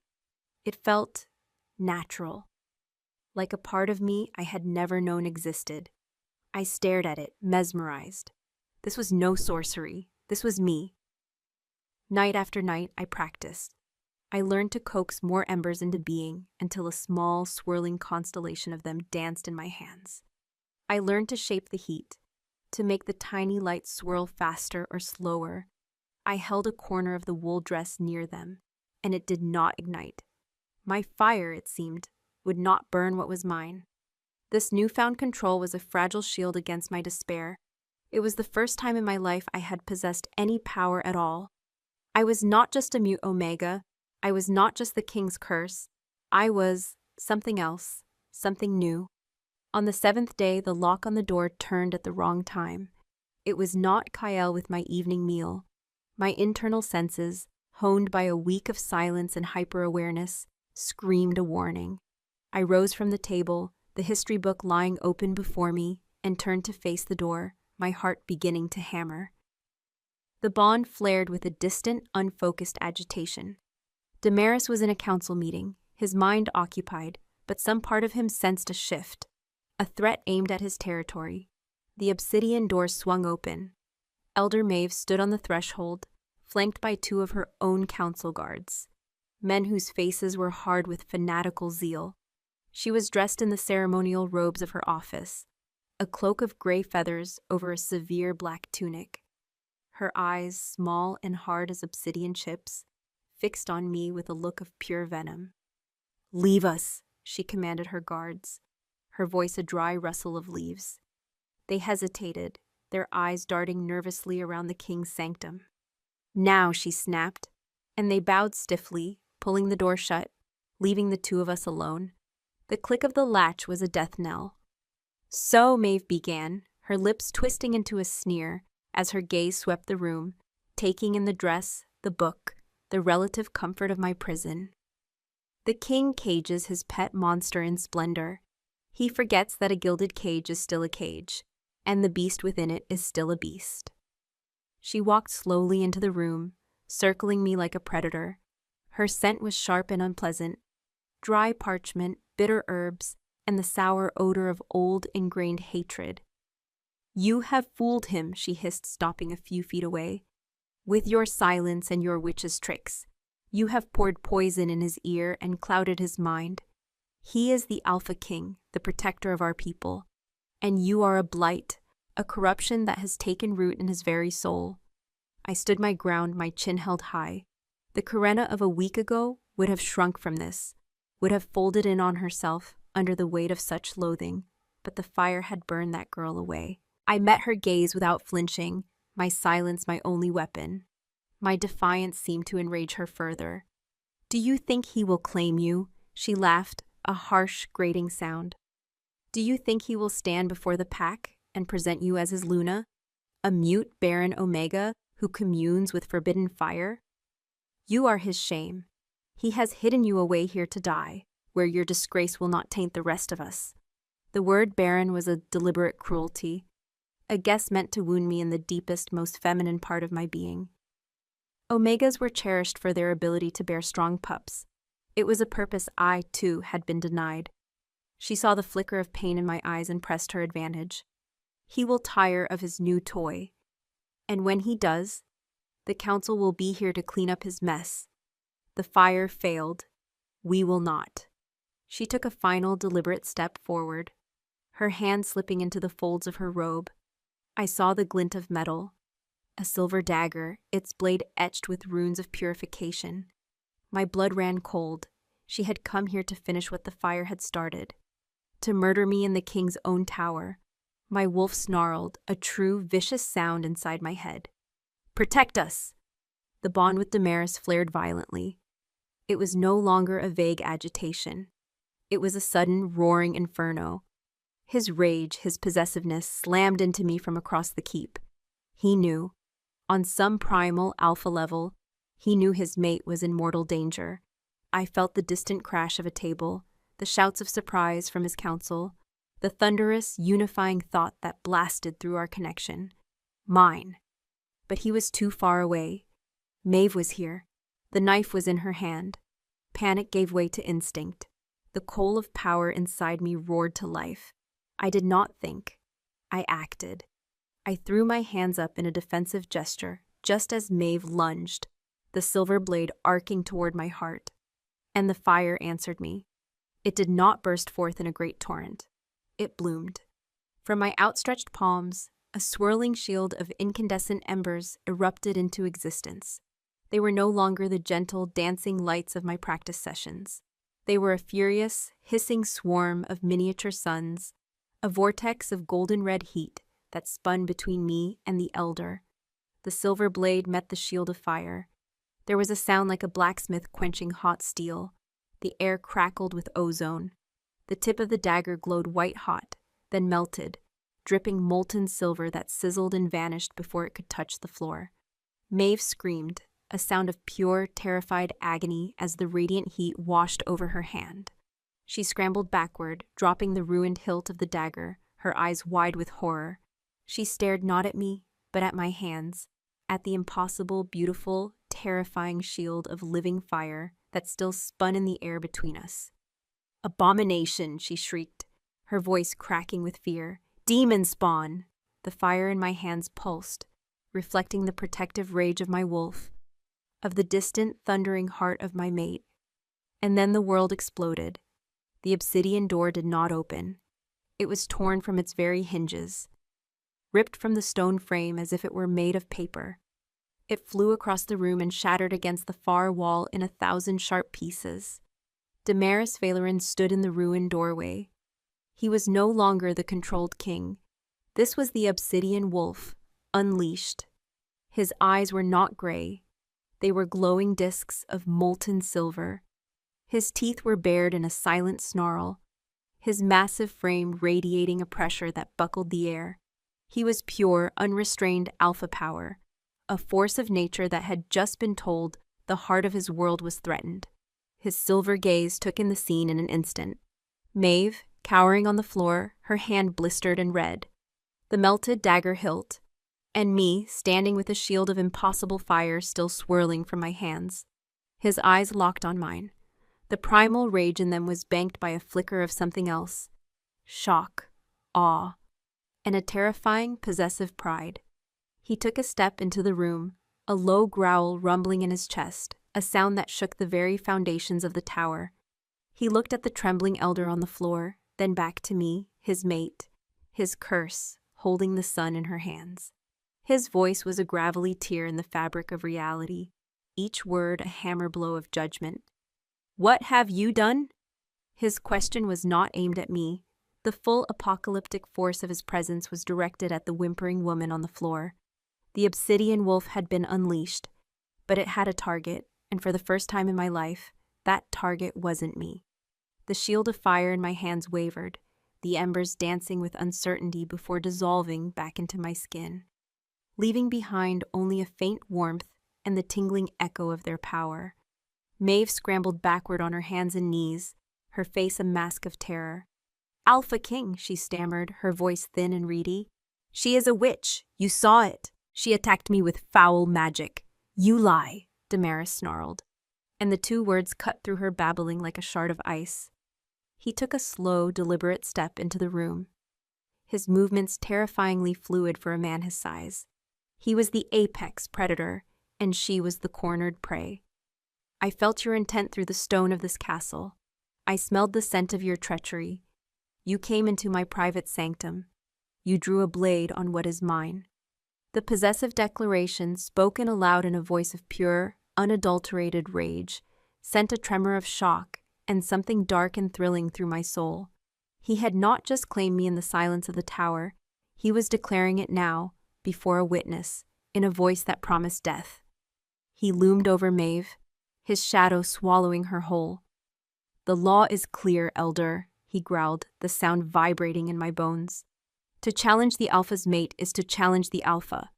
It felt natural, like a part of me I had never known existed. I stared at it, mesmerized. This was no sorcery. This was me. Night after night, I practiced. I learned to coax more embers into being until a small, swirling constellation of them danced in my hands. I learned to shape the heat, to make the tiny lights swirl faster or slower. I held a corner of the wool dress near them, and it did not ignite. My fire, it seemed, would not burn what was mine. This newfound control was a fragile shield against my despair. It was the first time in my life I had possessed any power at all. I was not just a mute omega. I was not just the king's curse. I was something else, something new. On the seventh day, the lock on the door turned at the wrong time. It was not Kyle with my evening meal. My internal senses, honed by a week of silence and hyper-awareness, screamed a warning. I rose from the table, the history book lying open before me, and turned to face the door, my heart beginning to hammer. The bond flared with a distant, unfocused agitation. Damaris was in a council meeting, his mind occupied, but some part of him sensed a shift, a threat aimed at his territory. The obsidian door swung open. Elder Maeve stood on the threshold, flanked by two of her own council guards, men whose faces were hard with fanatical zeal. She was dressed in the ceremonial robes of her office, a cloak of gray feathers over a severe black tunic. Her eyes, small and hard as obsidian chips, fixed on me with a look of pure venom. "Leave us," she commanded her guards, her voice a dry rustle of leaves. They hesitated, their eyes darting nervously around the king's sanctum. "Now," she snapped, and they bowed stiffly, pulling the door shut, leaving the two of us alone. The click of the latch was a death knell. "So," Maeve began, her lips twisting into a sneer as her gaze swept the room, taking in the dress, the book, the relative comfort of my prison. The king cages his pet monster in splendor. He forgets that a gilded cage is still a cage, and the beast within it is still a beast. She walked slowly into the room, circling me like a predator. Her scent was sharp and unpleasant, dry parchment, bitter herbs, and the sour odor of old, ingrained hatred. "You have fooled him," she hissed, stopping a few feet away. "With your silence and your witch's tricks. You have poured poison in his ear and clouded his mind. He is the Alpha King, the protector of our people, and you are a blight, a corruption that has taken root in his very soul." I stood my ground, my chin held high. The Karenna of a week ago would have shrunk from this, would have folded in on herself under the weight of such loathing, but the fire had burned that girl away. I met her gaze without flinching, my silence my only weapon. My defiance seemed to enrage her further. "Do you think he will claim you?" She laughed, a harsh, grating sound. "Do you think he will stand before the pack and present you as his Luna, a mute barren Omega who communes with forbidden fire? You are his shame. He has hidden you away here to die, where your disgrace will not taint the rest of us." The word barren was a deliberate cruelty, a guess meant to wound me in the deepest, most feminine part of my being. Omegas were cherished for their ability to bear strong pups. It was a purpose I, too, had been denied. She saw the flicker of pain in my eyes and pressed her advantage. "He will tire of his new toy. And when he does, the council will be here to clean up his mess. The fire failed. We will not." She took a final, deliberate step forward, her hand slipping into the folds of her robe. I saw the glint of metal, a silver dagger, its blade etched with runes of purification. My blood ran cold. She had come here to finish what the fire had started, to murder me in the king's own tower. My wolf snarled, a true, vicious sound inside my head. "Protect us!" The bond with Damaris flared violently. It was no longer a vague agitation. It was a sudden, roaring inferno. His rage, his possessiveness, slammed into me from across the keep. He knew. On some primal, alpha level, he knew his mate was in mortal danger. I felt the distant crash of a table, the shouts of surprise from his council, the thunderous, unifying thought that blasted through our connection. Mine. But he was too far away. Maeve was here. The knife was in her hand. Panic gave way to instinct. The coal of power inside me roared to life. I did not think. I acted. I threw my hands up in a defensive gesture, just as Maeve lunged, the silver blade arcing toward my heart. And the fire answered me. It did not burst forth in a great torrent. It bloomed. From my outstretched palms, a swirling shield of incandescent embers erupted into existence. They were no longer the gentle, dancing lights of my practice sessions. They were a furious, hissing swarm of miniature suns, a vortex of golden red heat that spun between me and the elder. The silver blade met the shield of fire. There was a sound like a blacksmith quenching hot steel. The air crackled with ozone. The tip of the dagger glowed white-hot, then melted, dripping molten silver that sizzled and vanished before it could touch the floor. Maeve screamed, a sound of pure, terrified agony as the radiant heat washed over her hand. She scrambled backward, dropping the ruined hilt of the dagger, her eyes wide with horror. She stared not at me, but at my hands, at the impossible, beautiful, terrifying shield of living fire that still spun in the air between us. "Abomination!" she shrieked, her voice cracking with fear. "Demon spawn!" The fire in my hands pulsed, reflecting the protective rage of my wolf, of the distant, thundering heart of my mate. And then the world exploded. The obsidian door did not open. It was torn from its very hinges, ripped from the stone frame as if it were made of paper. It flew across the room and shattered against the far wall in 1,000 sharp pieces. Damaris Valerin stood in the ruined doorway. He was no longer the controlled king. This was the obsidian wolf, unleashed. His eyes were not gray. They were glowing discs of molten silver. His teeth were bared in a silent snarl, his massive frame radiating a pressure that buckled the air. He was pure, unrestrained alpha power, a force of nature that had just been told the heart of his world was threatened. His silver gaze took in the scene in an instant. Maeve, cowering on the floor, her hand blistered and red, the melted dagger hilt, and me, standing with a shield of impossible fire still swirling from my hands. His eyes locked on mine. The primal rage in them was banked by a flicker of something else. Shock, awe, and a terrifying, possessive pride. He took a step into the room, a low growl rumbling in his chest, a sound that shook the very foundations of the tower. He looked at the trembling elder on the floor, then back to me, his mate, his curse, holding the sun in her hands. His voice was a gravelly tear in the fabric of reality, each word a hammer blow of judgment. "What have you done?" His question was not aimed at me. The full apocalyptic force of his presence was directed at the whimpering woman on the floor. The obsidian wolf had been unleashed, but it had a target, and for the first time in my life, that target wasn't me. The shield of fire in my hands wavered, the embers dancing with uncertainty before dissolving back into my skin, leaving behind only a faint warmth and the tingling echo of their power. Maeve scrambled backward on her hands and knees, her face a mask of terror. "Alpha King," she stammered, her voice thin and reedy. "She is a witch. You saw it. She attacked me with foul magic." "You lie," Damaris snarled, and the two words cut through her babbling like a shard of ice. He took a slow, deliberate step into the room, his movements terrifyingly fluid for a man his size. He was the apex predator, and she was the cornered prey. "I felt your intent through the stone of this castle. I smelled the scent of your treachery. You came into my private sanctum. You drew a blade on what is mine." The possessive declaration, spoken aloud in a voice of pure, unadulterated rage, sent a tremor of shock and something dark and thrilling through my soul. He had not just claimed me in the silence of the tower, he was declaring it now, before a witness, in a voice that promised death. He loomed over Maeve, his shadow swallowing her whole. "The law is clear, Elder," he growled, the sound vibrating in my bones. "To challenge the Alpha's mate is to challenge the Alpha.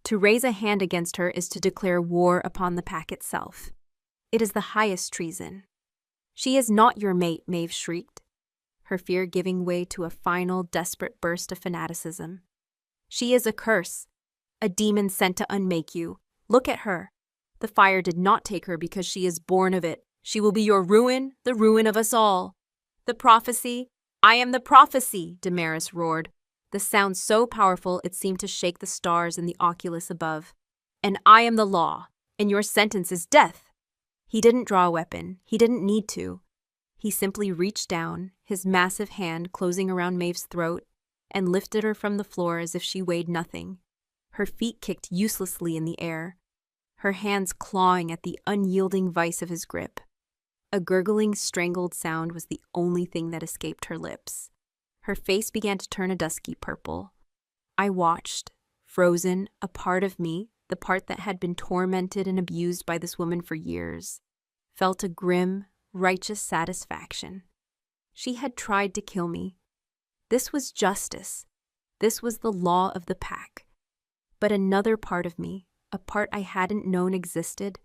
To raise a hand against her is to declare war upon the pack itself. It is the highest treason." "She is not your mate," Maeve shrieked, her fear giving way to a final, desperate burst of fanaticism. "She is a curse, a demon sent to unmake you. Look at her. The fire did not take her because she is born of it. She will be your ruin, the ruin of us all." "The prophecy? I am the prophecy," Damaris roared, the sound so powerful it seemed to shake the stars in the oculus above. "And I am the law, and your sentence is death." He didn't draw a weapon. He didn't need to. He simply reached down, his massive hand closing around Maeve's throat, and lifted her from the floor as if she weighed nothing. Her feet kicked uselessly in the air, her hands clawing at the unyielding vice of his grip. A gurgling, strangled sound was the only thing that escaped her lips. Her face began to turn a dusky purple. I watched, frozen, a part of me, the part that had been tormented and abused by this woman for years, felt a grim, righteous satisfaction. She had tried to kill me. This was justice. This was the law of the pack. But another part of me, a part I hadn't known existed,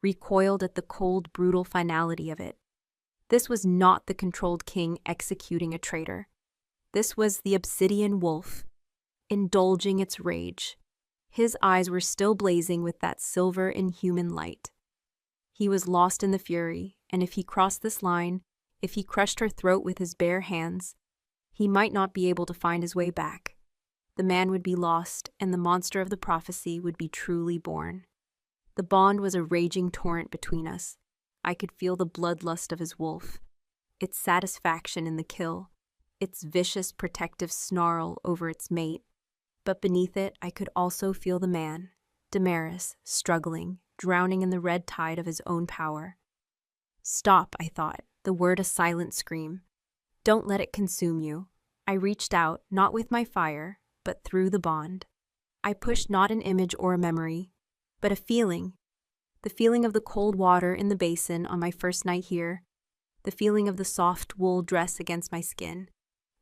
recoiled at the cold, brutal finality of it. This was not the controlled king executing a traitor. This was the obsidian wolf, indulging its rage. His eyes were still blazing with that silver, inhuman light. He was lost in the fury, and if he crossed this line, if he crushed her throat with his bare hands, he might not be able to find his way back. The man would be lost, and the monster of the prophecy would be truly born. The bond was a raging torrent between us. I could feel the bloodlust of his wolf, its satisfaction in the kill, its vicious protective snarl over its mate. But beneath it, I could also feel the man, Damaris, struggling, drowning in the red tide of his own power. "Stop," I thought, the word a silent scream. "Don't let it consume you." I reached out, not with my fire, but through the bond. I pushed not an image or a memory, but a feeling. The feeling of the cold water in the basin on my first night here, the feeling of the soft wool dress against my skin,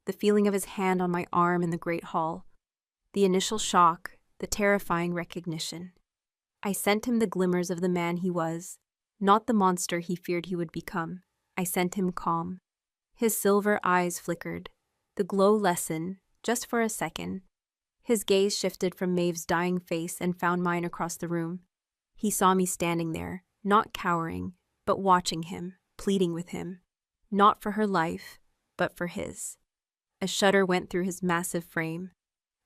the feeling of his hand on my arm in the great hall, the initial shock, the terrifying recognition. I sent him the glimmers of the man he was, not the monster he feared he would become. I sent him calm. His silver eyes flickered. The glow lessened, just for a second. His gaze shifted from Maeve's dying face and found mine across the room. He saw me standing there, not cowering, but watching him, pleading with him. Not for her life, but for his. A shudder went through his massive frame.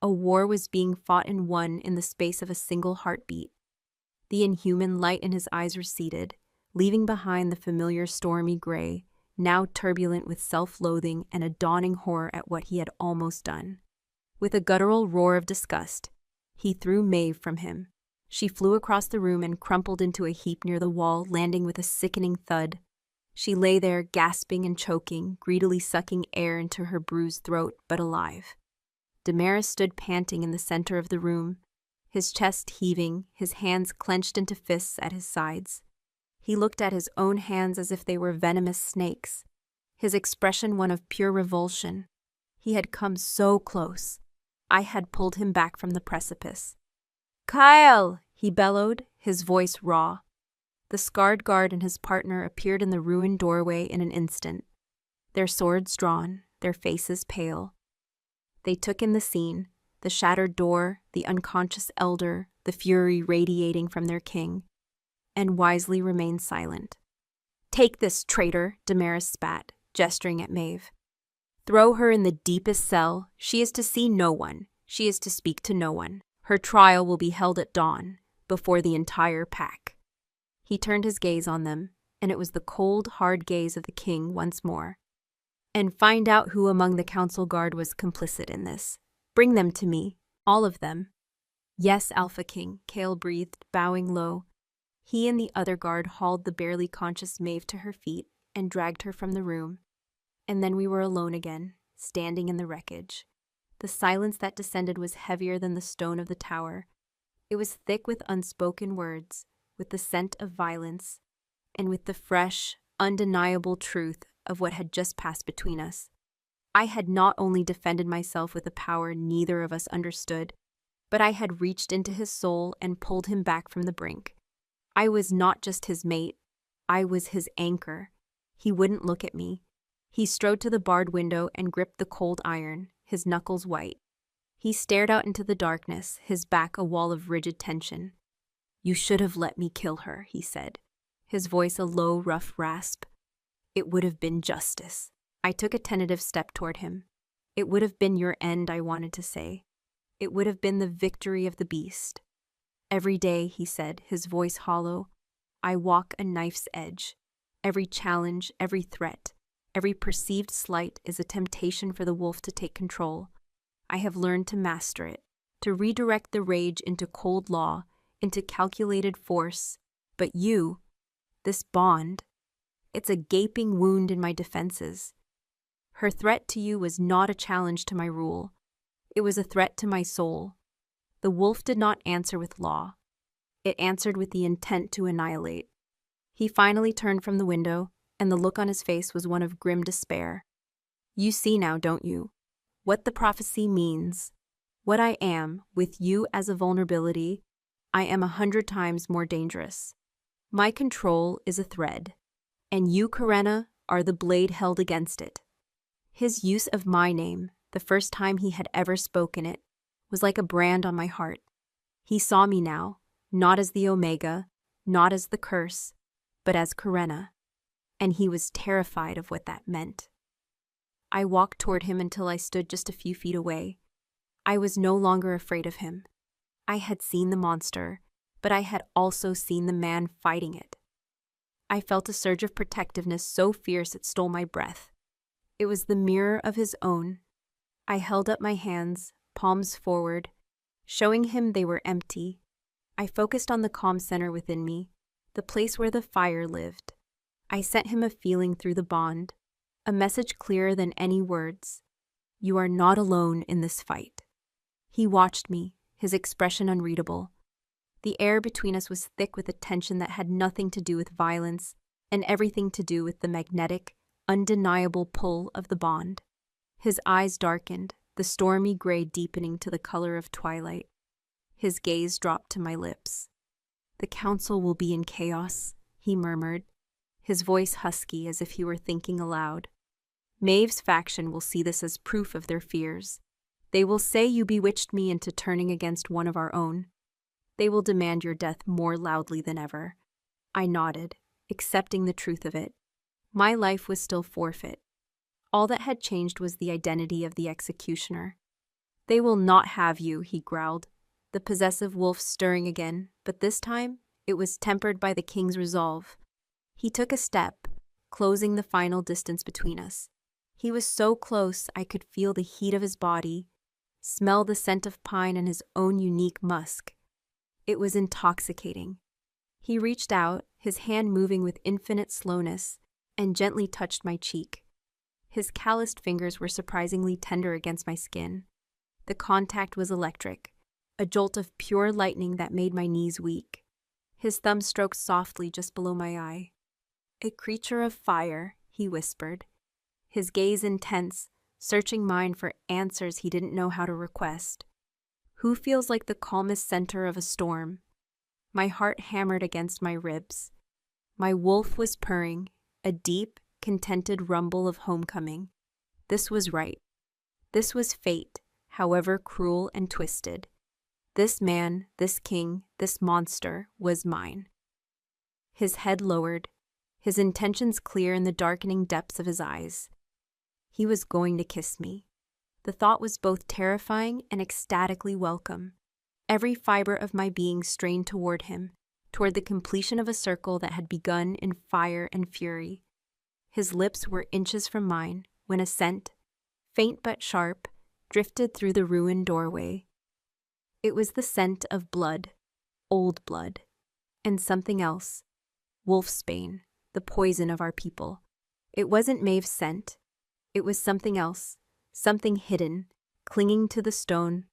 A war was being fought and won in the space of a single heartbeat. The inhuman light in his eyes receded, leaving behind the familiar stormy gray, now turbulent with self-loathing and a dawning horror at what he had almost done. With a guttural roar of disgust, he threw Maeve from him. She flew across the room and crumpled into a heap near the wall, landing with a sickening thud. She lay there, gasping and choking, greedily sucking air into her bruised throat, but alive. Damaris stood panting in the center of the room, his chest heaving, his hands clenched into fists at his sides. He looked at his own hands as if they were venomous snakes, his expression one of pure revulsion. He had come so close. I had pulled him back from the precipice. "Kyle!" he bellowed, his voice raw. The scarred guard and his partner appeared in the ruined doorway in an instant, their swords drawn, their faces pale. They took in the scene, the shattered door, the unconscious elder, the fury radiating from their king, and wisely remained silent. "Take this, traitor," Damaris spat, gesturing at Maeve. "Throw her in the deepest cell. She is to see no one. She is to speak to no one. Her trial will be held at dawn, before the entire pack." He turned his gaze on them, and it was the cold, hard gaze of the king once more. "And find out who among the council guard was complicit in this. Bring them to me, all of them." "Yes, Alpha King," Kale breathed, bowing low. He and the other guard hauled the barely conscious Maeve to her feet and dragged her from the room. And then we were alone again, standing in the wreckage. The silence that descended was heavier than the stone of the tower. It was thick with unspoken words, with the scent of violence, and with the fresh, undeniable truth of what had just passed between us. I had not only defended myself with a power neither of us understood, but I had reached into his soul and pulled him back from the brink. I was not just his mate, I was his anchor. He wouldn't look at me. He strode to the barred window and gripped the cold iron, his knuckles white. He stared out into the darkness, his back a wall of rigid tension. "You should have let me kill her," he said, his voice a low, rough rasp. "It would have been justice." I took a tentative step toward him. "It would have been your end," I wanted to say. "It would have been the victory of the beast." "Every day," he said, his voice hollow, "I walk a knife's edge. Every challenge, every threat, every perceived slight is a temptation for the wolf to take control. I have learned to master it, to redirect the rage into cold law, into calculated force. But you, this bond, it's a gaping wound in my defenses. Her threat to you was not a challenge to my rule. It was a threat to my soul. The wolf did not answer with law. It answered with the intent to annihilate." He finally turned from the window, and the look on his face was one of grim despair. "You see now, don't you, what the prophecy means? What I am, with you as a vulnerability, I am 100 times more dangerous. My control is a thread, and you, Karenna, are the blade held against it." His use of my name, the first time he had ever spoken it, was like a brand on my heart. He saw me now, not as the Omega, not as the curse, but as Karenna, and he was terrified of what that meant. I walked toward him until I stood just a few feet away. I was no longer afraid of him. I had seen the monster, but I had also seen the man fighting it. I felt a surge of protectiveness so fierce it stole my breath. It was the mirror of his own. I held up my hands, palms forward, showing him they were empty. I focused on the calm center within me, the place where the fire lived. I sent him a feeling through the bond, a message clearer than any words. "You are not alone in this fight." He watched me, his expression unreadable. The air between us was thick with a tension that had nothing to do with violence and everything to do with the magnetic, undeniable pull of the bond. His eyes darkened, the stormy gray deepening to the color of twilight. His gaze dropped to my lips. The council will be in chaos, he murmured, his voice husky as if he were thinking aloud. Maeve's faction will see this as proof of their fears. They will say you bewitched me into turning against one of our own. They will demand your death more loudly than ever. I nodded, accepting the truth of it. My life was still forfeit. All that had changed was the identity of the executioner. They will not have you, he growled, the possessive wolf stirring again, but this time it was tempered by the king's resolve. He took a step, closing the final distance between us. He was so close I could feel the heat of his body, smell the scent of pine and his own unique musk. It was intoxicating. He reached out, his hand moving with infinite slowness, and gently touched my cheek. His calloused fingers were surprisingly tender against my skin. The contact was electric, a jolt of pure lightning that made my knees weak. His thumb stroked softly just below my eye. "A creature of fire," he whispered, his gaze intense, searching mine for answers he didn't know how to request. Who feels like the calmest center of a storm? My heart hammered against my ribs. My wolf was purring, a deep, contented rumble of homecoming. This was right. This was fate, however cruel and twisted. This man, this king, this monster was mine. His head lowered, his intentions clear in the darkening depths of his eyes. He was going to kiss me. The thought was both terrifying and ecstatically welcome. Every fiber of my being strained toward him, toward the completion of a circle that had begun in fire and fury. His lips were inches from mine when a scent, faint but sharp, drifted through the ruined doorway. It was the scent of blood, old blood, and something else, wolfsbane, the poison of our people. It wasn't Maeve's scent. It was something else, something hidden, clinging to the stone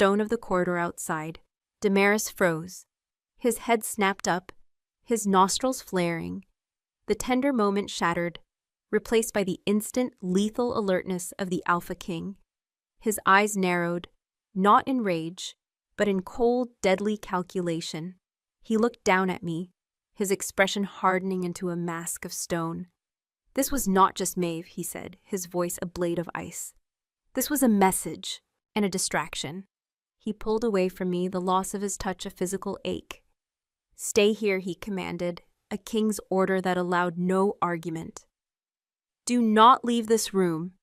of the corridor outside. Damaris froze. His head snapped up, his nostrils flaring. The tender moment shattered, replaced by the instant, lethal alertness of the Alpha King. His eyes narrowed, not in rage, but in cold, deadly calculation. He looked down at me, his expression hardening into a mask of stone. "This was not just Maeve," he said, his voice a blade of ice. "This was a message and a distraction." He pulled away from me, the loss of his touch a physical ache. "Stay here," he commanded, a king's order that allowed no argument. "Do not leave this room."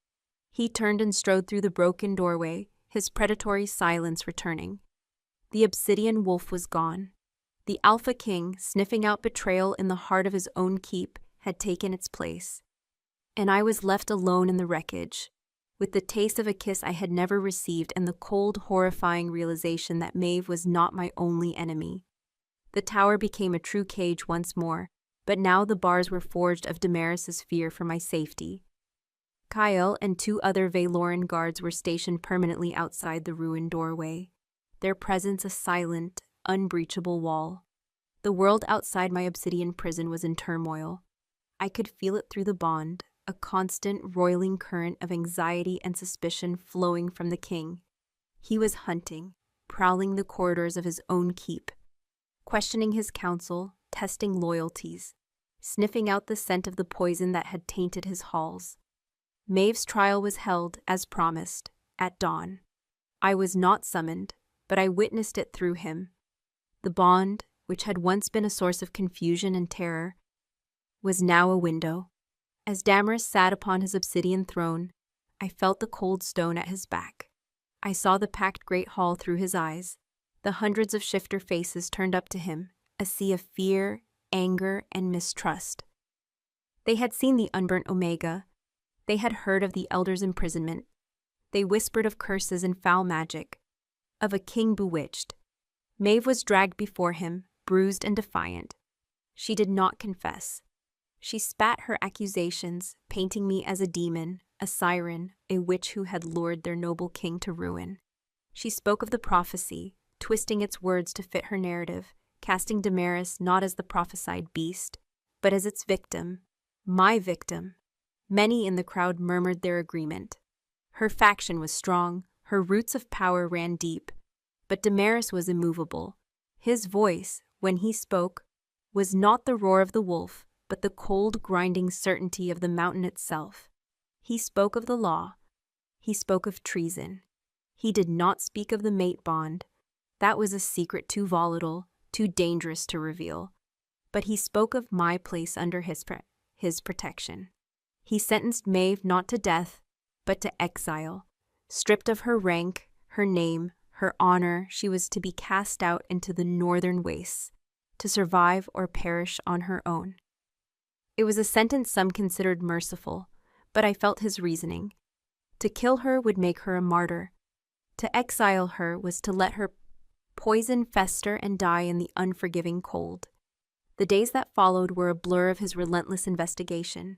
He turned and strode through the broken doorway, his predatory silence returning. The obsidian wolf was gone. The Alpha King, sniffing out betrayal in the heart of his own keep, had taken its place. And I was left alone in the wreckage, with the taste of a kiss I had never received and the cold, horrifying realization that Maeve was not my only enemy. The tower became a true cage once more, but now the bars were forged of Damaris's fear for my safety. Kyle and 2 other Valoran guards were stationed permanently outside the ruined doorway, their presence a silent, unbreachable wall. The world outside my obsidian prison was in turmoil. I could feel it through the bond, a constant, roiling current of anxiety and suspicion flowing from the king. He was hunting, prowling the corridors of his own keep, questioning his counsel, testing loyalties, sniffing out the scent of the poison that had tainted his halls. Maeve's trial was held, as promised, at dawn. I was not summoned, but I witnessed it through him. The bond, which had once been a source of confusion and terror, was now a window. As Damaris sat upon his obsidian throne, I felt the cold stone at his back. I saw the packed great hall through his eyes, the hundreds of shifter faces turned up to him, a sea of fear, anger, and mistrust. They had seen the unburnt Omega. They had heard of the Elder's imprisonment. They whispered of curses and foul magic, of a king bewitched. Maeve was dragged before him, bruised and defiant. She did not confess. She spat her accusations, painting me as a demon, a siren, a witch who had lured their noble king to ruin. She spoke of the prophecy, twisting its words to fit her narrative, casting Damaris not as the prophesied beast, but as its victim, my victim. Many in the crowd murmured their agreement. Her faction was strong, her roots of power ran deep, but Damaris was immovable. His voice, when he spoke, was not the roar of the wolf, but the cold, grinding certainty of the mountain itself. He spoke of the law. He spoke of treason. He did not speak of the mate bond. That was a secret too volatile, too dangerous to reveal. But he spoke of my place under his protection. He sentenced Maeve not to death, but to exile. Stripped of her rank, her name, her honor, she was to be cast out into the northern wastes, to survive or perish on her own. It was a sentence some considered merciful, but I felt his reasoning. To kill her would make her a martyr. To exile her was to let her poison fester and die in the unforgiving cold. The days that followed were a blur of his relentless investigation.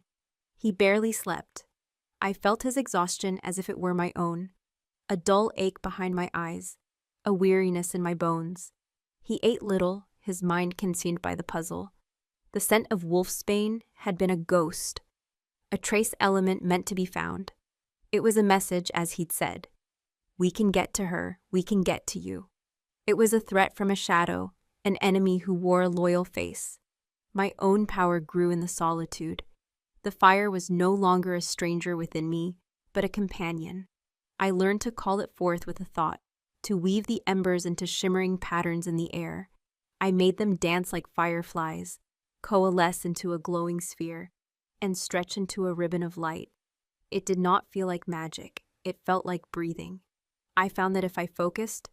He barely slept. I felt his exhaustion as if it were my own, a dull ache behind my eyes, a weariness in my bones. He ate little, his mind consumed by the puzzle. The scent of wolfsbane had been a ghost, a trace element meant to be found. It was a message, as he'd said. We can get to her, we can get to you. It was a threat from a shadow, an enemy who wore a loyal face. My own power grew in the solitude. The fire was no longer a stranger within me, but a companion. I learned to call it forth with a thought, to weave the embers into shimmering patterns in the air. I made them dance like fireflies, coalesce into a glowing sphere, and stretch into a ribbon of light. It did not feel like magic, it felt like breathing. I found that if I focused,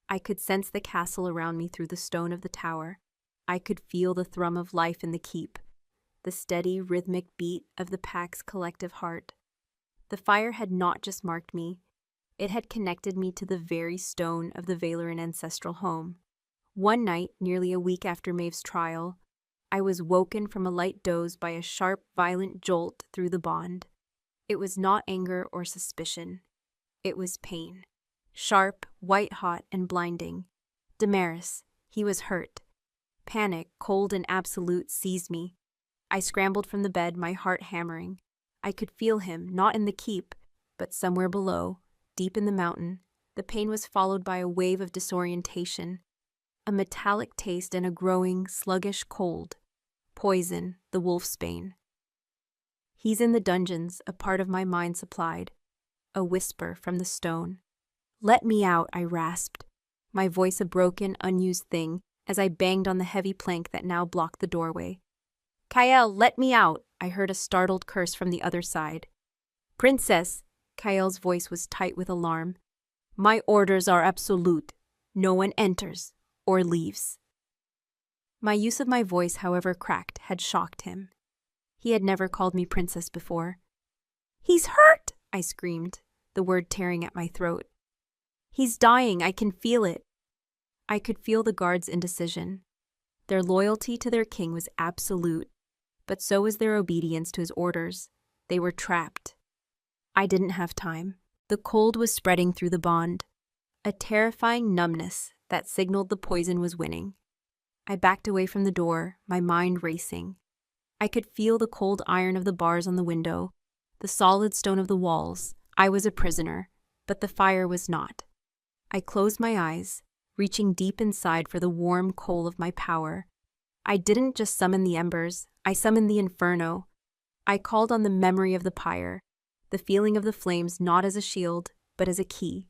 I could sense the castle around me through the stone of the tower. I could feel the thrum of life in the keep, the steady, rhythmic beat of the pack's collective heart. The fire had not just marked me, it had connected me to the very stone of the Valeran ancestral home. One night, nearly a week after Maeve's trial, I was woken from a light doze by a sharp, violent jolt through the bond. It was not anger or suspicion. It was pain. Sharp, white-hot, and blinding. Damaris, he was hurt. Panic, cold and absolute, seized me. I scrambled from the bed, my heart hammering. I could feel him, not in the keep, but somewhere below, deep in the mountain. The pain was followed by a wave of disorientation, a metallic taste and a growing, sluggish cold. Poison, the wolfsbane. He's in the dungeons, a part of my mind supplied. A whisper from the stone. Let me out, I rasped, my voice a broken, unused thing, as I banged on the heavy plank that now blocked the doorway. Kael, let me out, I heard a startled curse from the other side. Princess, Kael's voice was tight with alarm. My orders are absolute. No one enters or leaves. My use of my voice, however cracked, had shocked him. He had never called me princess before. He's hurt, I screamed, the word tearing at my throat. He's dying, I can feel it. I could feel the guards' indecision. Their loyalty to their king was absolute, but so was their obedience to his orders. They were trapped. I didn't have time. The cold was spreading through the bond, a terrifying numbness that signaled the poison was winning. I backed away from the door, my mind racing. I could feel the cold iron of the bars on the window, the solid stone of the walls. I was a prisoner, but the fire was not. I closed my eyes, reaching deep inside for the warm coal of my power. I didn't just summon the embers, I summoned the inferno. I called on the memory of the pyre, the feeling of the flames not as a shield, but as a key.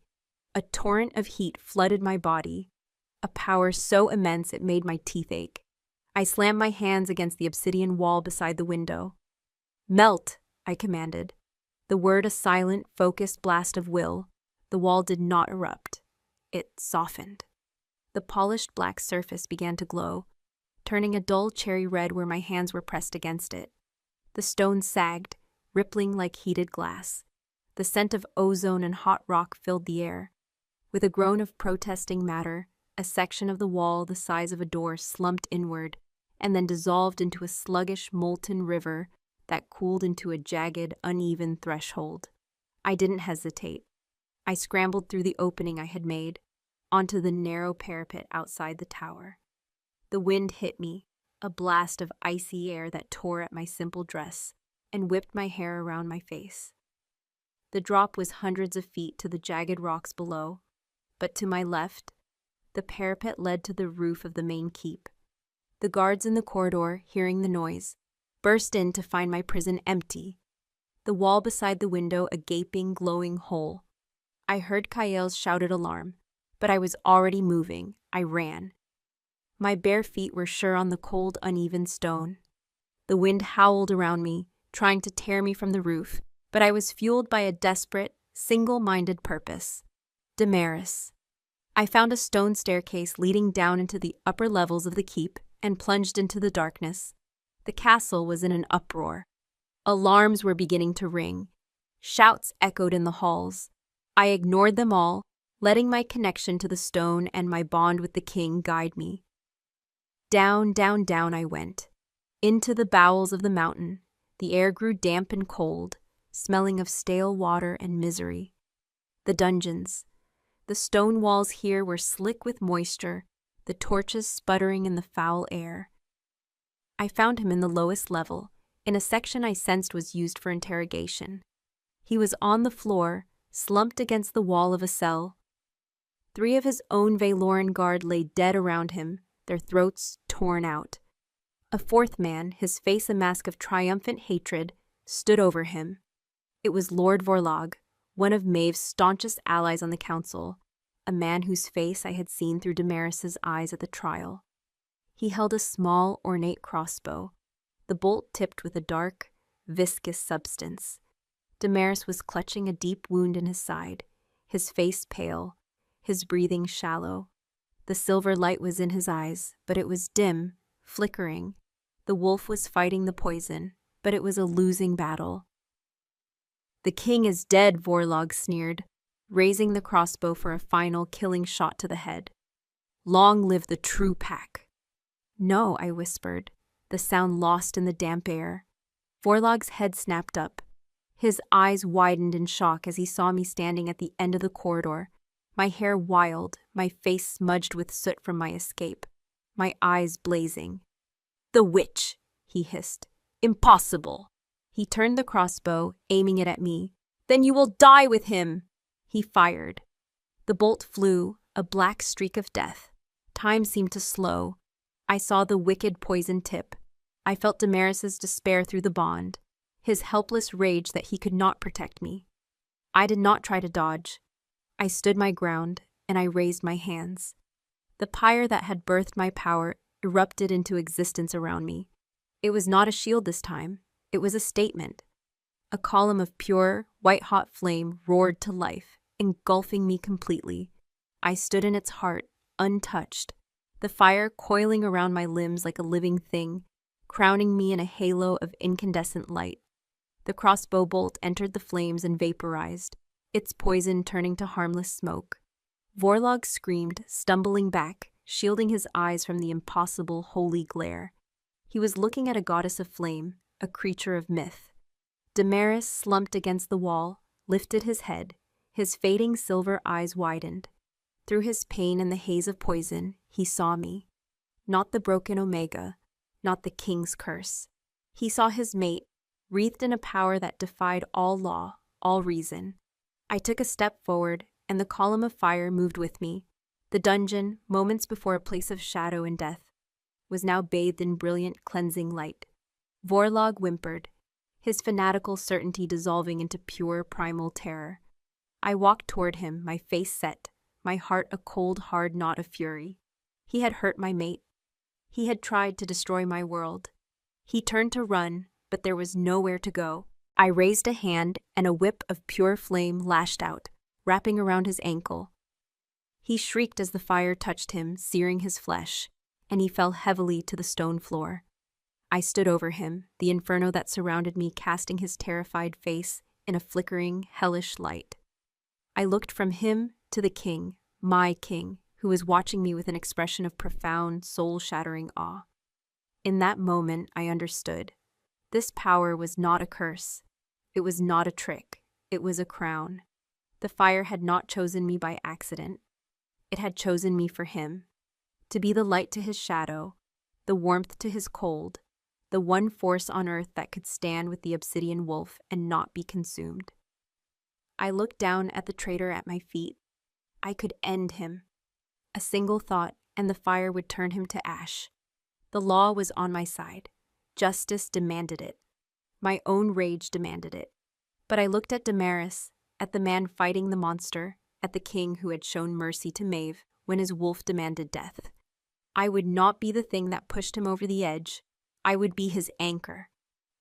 A torrent of heat flooded my body, a power so immense it made my teeth ache. I slammed my hands against the obsidian wall beside the window. Melt, I commanded. The word a silent, focused blast of will. The wall did not erupt. It softened. The polished black surface began to glow, turning a dull cherry red where my hands were pressed against it. The stone sagged, rippling like heated glass. The scent of ozone and hot rock filled the air. With a groan of protesting matter, a section of the wall the size of a door slumped inward and then dissolved into a sluggish, molten river that cooled into a jagged, uneven threshold. I didn't hesitate. I scrambled through the opening I had made, onto the narrow parapet outside the tower. The wind hit me, a blast of icy air that tore at my simple dress and whipped my hair around my face. The drop was hundreds of feet to the jagged rocks below, but to my left, the parapet led to the roof of the main keep. The guards in the corridor, hearing the noise, burst in to find my prison empty. The wall beside the window a gaping, glowing hole. I heard Kael's shouted alarm, but I was already moving. I ran. My bare feet were sure on the cold, uneven stone. The wind howled around me, trying to tear me from the roof, but I was fueled by a desperate, single-minded purpose. Damaris. I found a stone staircase leading down into the upper levels of the keep and plunged into the darkness. The castle was in an uproar. Alarms were beginning to ring. Shouts echoed in the halls. I ignored them all, letting my connection to the stone and my bond with the king guide me. Down, down, down I went. Into the bowels of the mountain. The air grew damp and cold, smelling of stale water and misery. The dungeons. The stone walls here were slick with moisture, the torches sputtering in the foul air. I found him in the lowest level, in a section I sensed was used for interrogation. He was on the floor, slumped against the wall of a cell. 3 of his own Valoran guard lay dead around him, their throats torn out. A 4th man, his face a mask of triumphant hatred, stood over him. It was Lord Vorlog, one of Maeve's staunchest allies on the council, a man whose face I had seen through Damaris's eyes at the trial. He held a small, ornate crossbow, the bolt tipped with a dark, viscous substance. Damaris was clutching a deep wound in his side, his face pale, his breathing shallow. The silver light was in his eyes, but it was dim, flickering. The wolf was fighting the poison, but it was a losing battle. "The king is dead," Vorlog sneered, raising the crossbow for a final killing shot to the head. "Long live the true pack." "No," I whispered, the sound lost in the damp air. Vorlog's head snapped up. His eyes widened in shock as he saw me standing at the end of the corridor, my hair wild, my face smudged with soot from my escape, my eyes blazing. "The witch," he hissed. "Impossible." He turned the crossbow, aiming it at me. "Then you will die with him." He fired. The bolt flew, a black streak of death. Time seemed to slow. I saw the wicked poison tip. I felt Damaris's despair through the bond, his helpless rage that he could not protect me. I did not try to dodge. I stood my ground, and I raised my hands. The pyre that had birthed my power erupted into existence around me. It was not a shield this time. It was a statement. A column of pure, white-hot flame roared to life, engulfing me completely. I stood in its heart, untouched, the fire coiling around my limbs like a living thing, crowning me in a halo of incandescent light. The crossbow bolt entered the flames and vaporized, its poison turning to harmless smoke. Vorlog screamed, stumbling back, shielding his eyes from the impossible, holy glare. He was looking at a goddess of flame, a creature of myth. Damaris slumped against the wall, lifted his head, his fading silver eyes widened. Through his pain and the haze of poison, he saw me. Not the broken Omega, not the king's curse. He saw his mate, wreathed in a power that defied all law, all reason. I took a step forward, and the column of fire moved with me. The dungeon, moments before a place of shadow and death, was now bathed in brilliant, cleansing light. Vorlog whimpered, his fanatical certainty dissolving into pure, primal terror. I walked toward him, my face set, my heart a cold, hard knot of fury. He had hurt my mate. He had tried to destroy my world. He turned to run, but there was nowhere to go. I raised a hand, and a whip of pure flame lashed out, wrapping around his ankle. He shrieked as the fire touched him, searing his flesh, and he fell heavily to the stone floor. I stood over him, the inferno that surrounded me casting his terrified face in a flickering, hellish light. I looked from him to the king, my king, who was watching me with an expression of profound, soul-shattering awe. In that moment, I understood. This power was not a curse. It was not a trick. It was a crown. The fire had not chosen me by accident. It had chosen me for him, to be the light to his shadow, the warmth to his cold, the one force on earth that could stand with the obsidian wolf and not be consumed. I looked down at the traitor at my feet. I could end him. A single thought, and the fire would turn him to ash. The law was on my side. Justice demanded it. My own rage demanded it. But I looked at Damaris, at the man fighting the monster, at the king who had shown mercy to Maeve when his wolf demanded death. I would not be the thing that pushed him over the edge. I would be his anchor.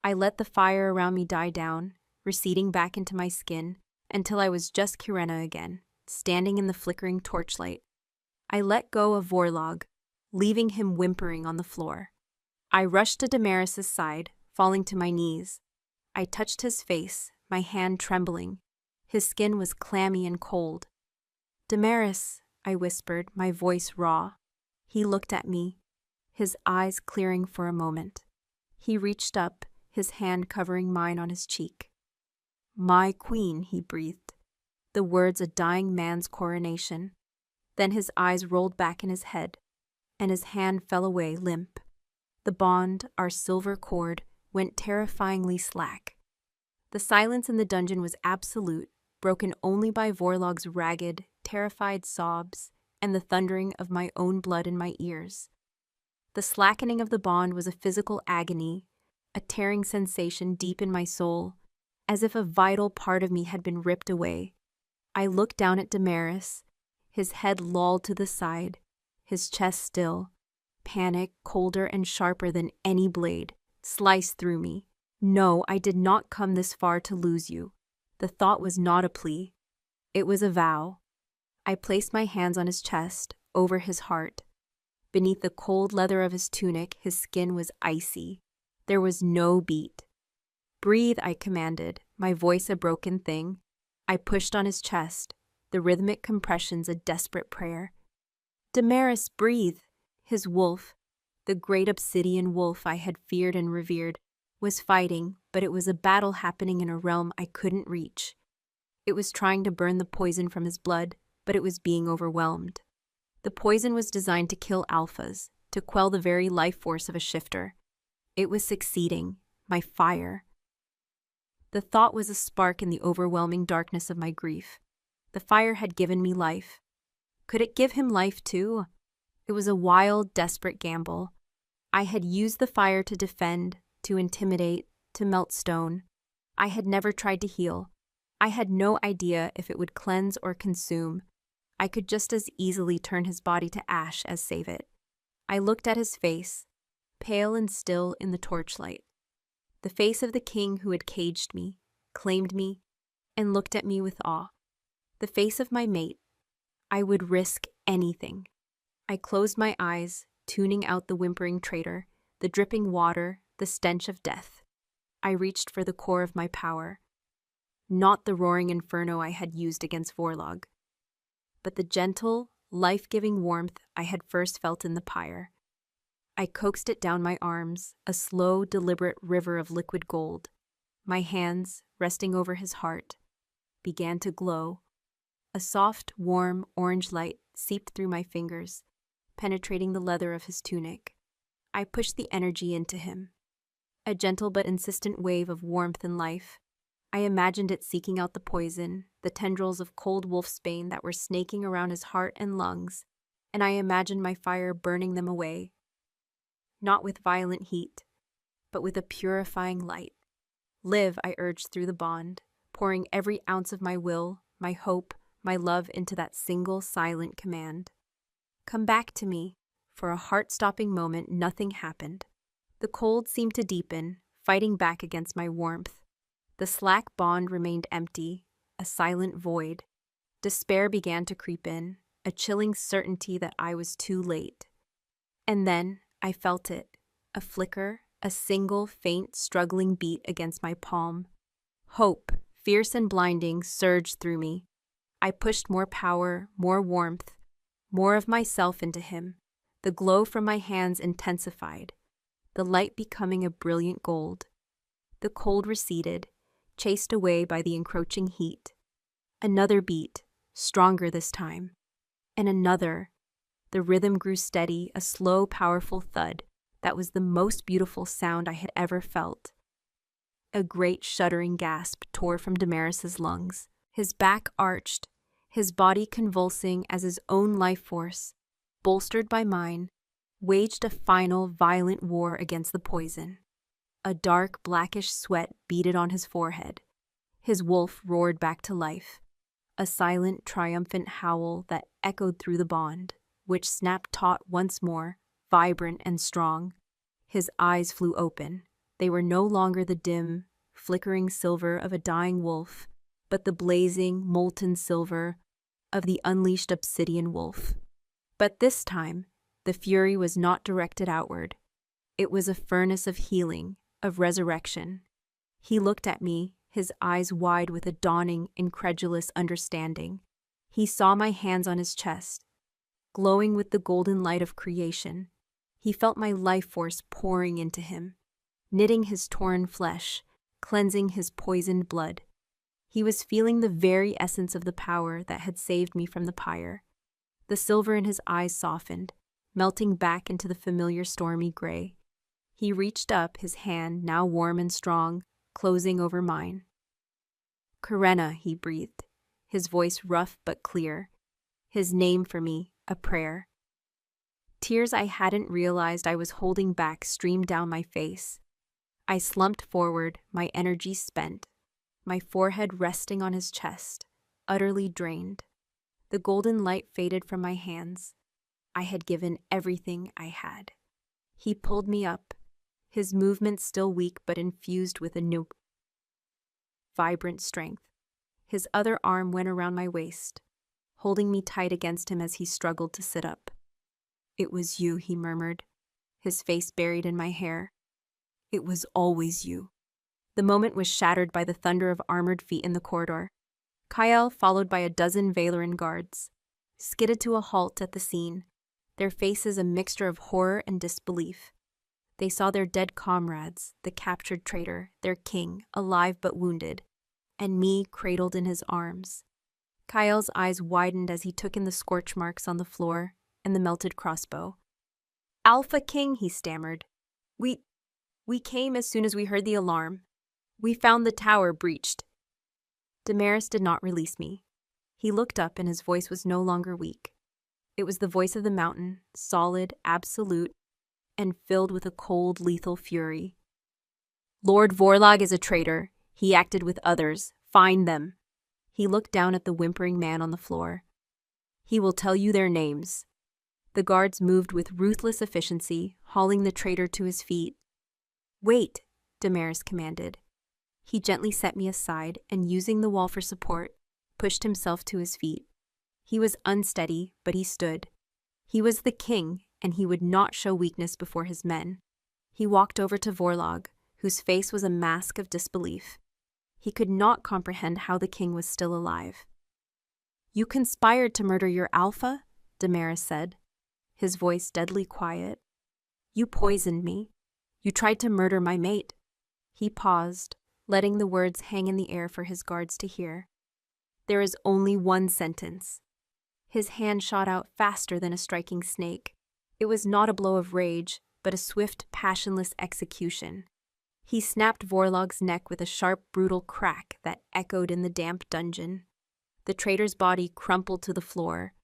I let the fire around me die down, receding back into my skin, until I was just Kyrena again, standing in the flickering torchlight. I let go of Vorlog, leaving him whimpering on the floor. I rushed to Damaris's side, falling to my knees. I touched his face, my hand trembling. His skin was clammy and cold. "Damaris," I whispered, my voice raw. He looked at me, his eyes clearing for a moment. He reached up, his hand covering mine on his cheek. "My queen," he breathed, the words a dying man's coronation. Then his eyes rolled back in his head, and his hand fell away limp. The bond, our silver cord, went terrifyingly slack. The silence in the dungeon was absolute, broken only by Vorlog's ragged, terrified sobs and the thundering of my own blood in my ears. The slackening of the bond was a physical agony, a tearing sensation deep in my soul, as if a vital part of me had been ripped away. I looked down at Damaris, his head lolled to the side, his chest still. Panic, colder and sharper than any blade, sliced through me. No, I did not come this far to lose you. The thought was not a plea. It was a vow. I placed my hands on his chest, over his heart. Beneath the cold leather of his tunic, his skin was icy. There was no beat. "Breathe," I commanded, my voice a broken thing. I pushed on his chest, the rhythmic compressions a desperate prayer. "Damaris, breathe." His wolf, the great obsidian wolf I had feared and revered, was fighting, but it was a battle happening in a realm I couldn't reach. It was trying to burn the poison from his blood, but it was being overwhelmed. The poison was designed to kill alphas, to quell the very life force of a shifter. It was succeeding, my fire. The thought was a spark in the overwhelming darkness of my grief. The fire had given me life. Could it give him life too? It was a wild, desperate gamble. I had used the fire to defend, to intimidate, to melt stone. I had never tried to heal. I had no idea if it would cleanse or consume. I could just as easily turn his body to ash as save it. I looked at his face, pale and still in the torchlight. The face of the king who had caged me, claimed me, and looked at me with awe. The face of my mate. I would risk anything. I closed my eyes, tuning out the whimpering traitor, the dripping water, the stench of death. I reached for the core of my power. Not the roaring inferno I had used against Vorlog, but the gentle, life-giving warmth I had first felt in the pyre. I coaxed it down my arms, a slow, deliberate river of liquid gold. My hands, resting over his heart, began to glow. A soft, warm, orange light seeped through my fingers, penetrating the leather of his tunic. I pushed the energy into him. A gentle but insistent wave of warmth and life. I imagined it seeking out the poison, the tendrils of cold wolfsbane that were snaking around his heart and lungs, and I imagined my fire burning them away. Not with violent heat, but with a purifying light. Live, I urged through the bond, pouring every ounce of my will, my hope, my love into that single silent command. Come back to me. For a heart-stopping moment, nothing happened. The cold seemed to deepen, fighting back against my warmth. The slack bond remained empty, a silent void. Despair began to creep in, a chilling certainty that I was too late. And then I felt it, a flicker, a single faint struggling beat against my palm. Hope, fierce and blinding, surged through me. I pushed more power, more warmth, more of myself into him. The glow from my hands intensified, the light becoming a brilliant gold. The cold receded, chased away by the encroaching heat. Another beat, stronger this time. And another. The rhythm grew steady, a slow, powerful thud that was the most beautiful sound I had ever felt. A great shuddering gasp tore from Damaris's lungs. His back arched, his body convulsing as his own life force, bolstered by mine, waged a final violent war against the poison. A dark, blackish sweat beaded on his forehead. His wolf roared back to life, a silent, triumphant howl that echoed through the bond, which snapped taut once more, vibrant and strong. His eyes flew open. They were no longer the dim, flickering silver of a dying wolf, but the blazing, molten silver of the unleashed obsidian wolf. But this time, the fury was not directed outward. It was a furnace of healing, of resurrection. He looked at me, his eyes wide with a dawning, incredulous understanding. He saw my hands on his chest, glowing with the golden light of creation. He felt my life force pouring into him, knitting his torn flesh, cleansing his poisoned blood. He was feeling the very essence of the power that had saved me from the pyre. The silver in his eyes softened, melting back into the familiar stormy gray. He reached up, his hand, now warm and strong, closing over mine. "Karenna," he breathed, his voice rough but clear. His name for me, a prayer. Tears I hadn't realized I was holding back streamed down my face. I slumped forward, my energy spent, my forehead resting on his chest, utterly drained. The golden light faded from my hands. I had given everything I had. He pulled me up, his movements still weak but infused with a new, vibrant strength. His other arm went around my waist, holding me tight against him as he struggled to sit up. "It was you," he murmured, his face buried in my hair. "It was always you." The moment was shattered by the thunder of armored feet in the corridor. Kyle, followed by a dozen Valoran guards, skidded to a halt at the scene, their faces a mixture of horror and disbelief. They saw their dead comrades, the captured traitor, their king, alive but wounded, and me cradled in his arms. Kyle's eyes widened as he took in the scorch marks on the floor and the melted crossbow. "Alpha King," he stammered. We came as soon as we heard the alarm. We found the tower breached." Damaris did not release me. He looked up and his voice was no longer weak. It was the voice of the mountain, solid, absolute, and filled with a cold, lethal fury. "Lord Vorlog is a traitor. He acted with others. Find them." He looked down at the whimpering man on the floor. "He will tell you their names." The guards moved with ruthless efficiency, hauling the traitor to his feet. "Wait," Damaris commanded. He gently set me aside and, using the wall for support, pushed himself to his feet. He was unsteady, but he stood. He was the king, and he would not show weakness before his men. He walked over to Vorlog, whose face was a mask of disbelief. He could not comprehend how the king was still alive. "You conspired to murder your alpha?" Damaris said, his voice deadly quiet. "You poisoned me. You tried to murder my mate." He paused, letting the words hang in the air for his guards to hear. "There is only one sentence." His hand shot out faster than a striking snake. It was not a blow of rage, but a swift, passionless execution. He snapped Vorlog's neck with a sharp, brutal crack that echoed in the damp dungeon. The traitor's body crumpled to the floor.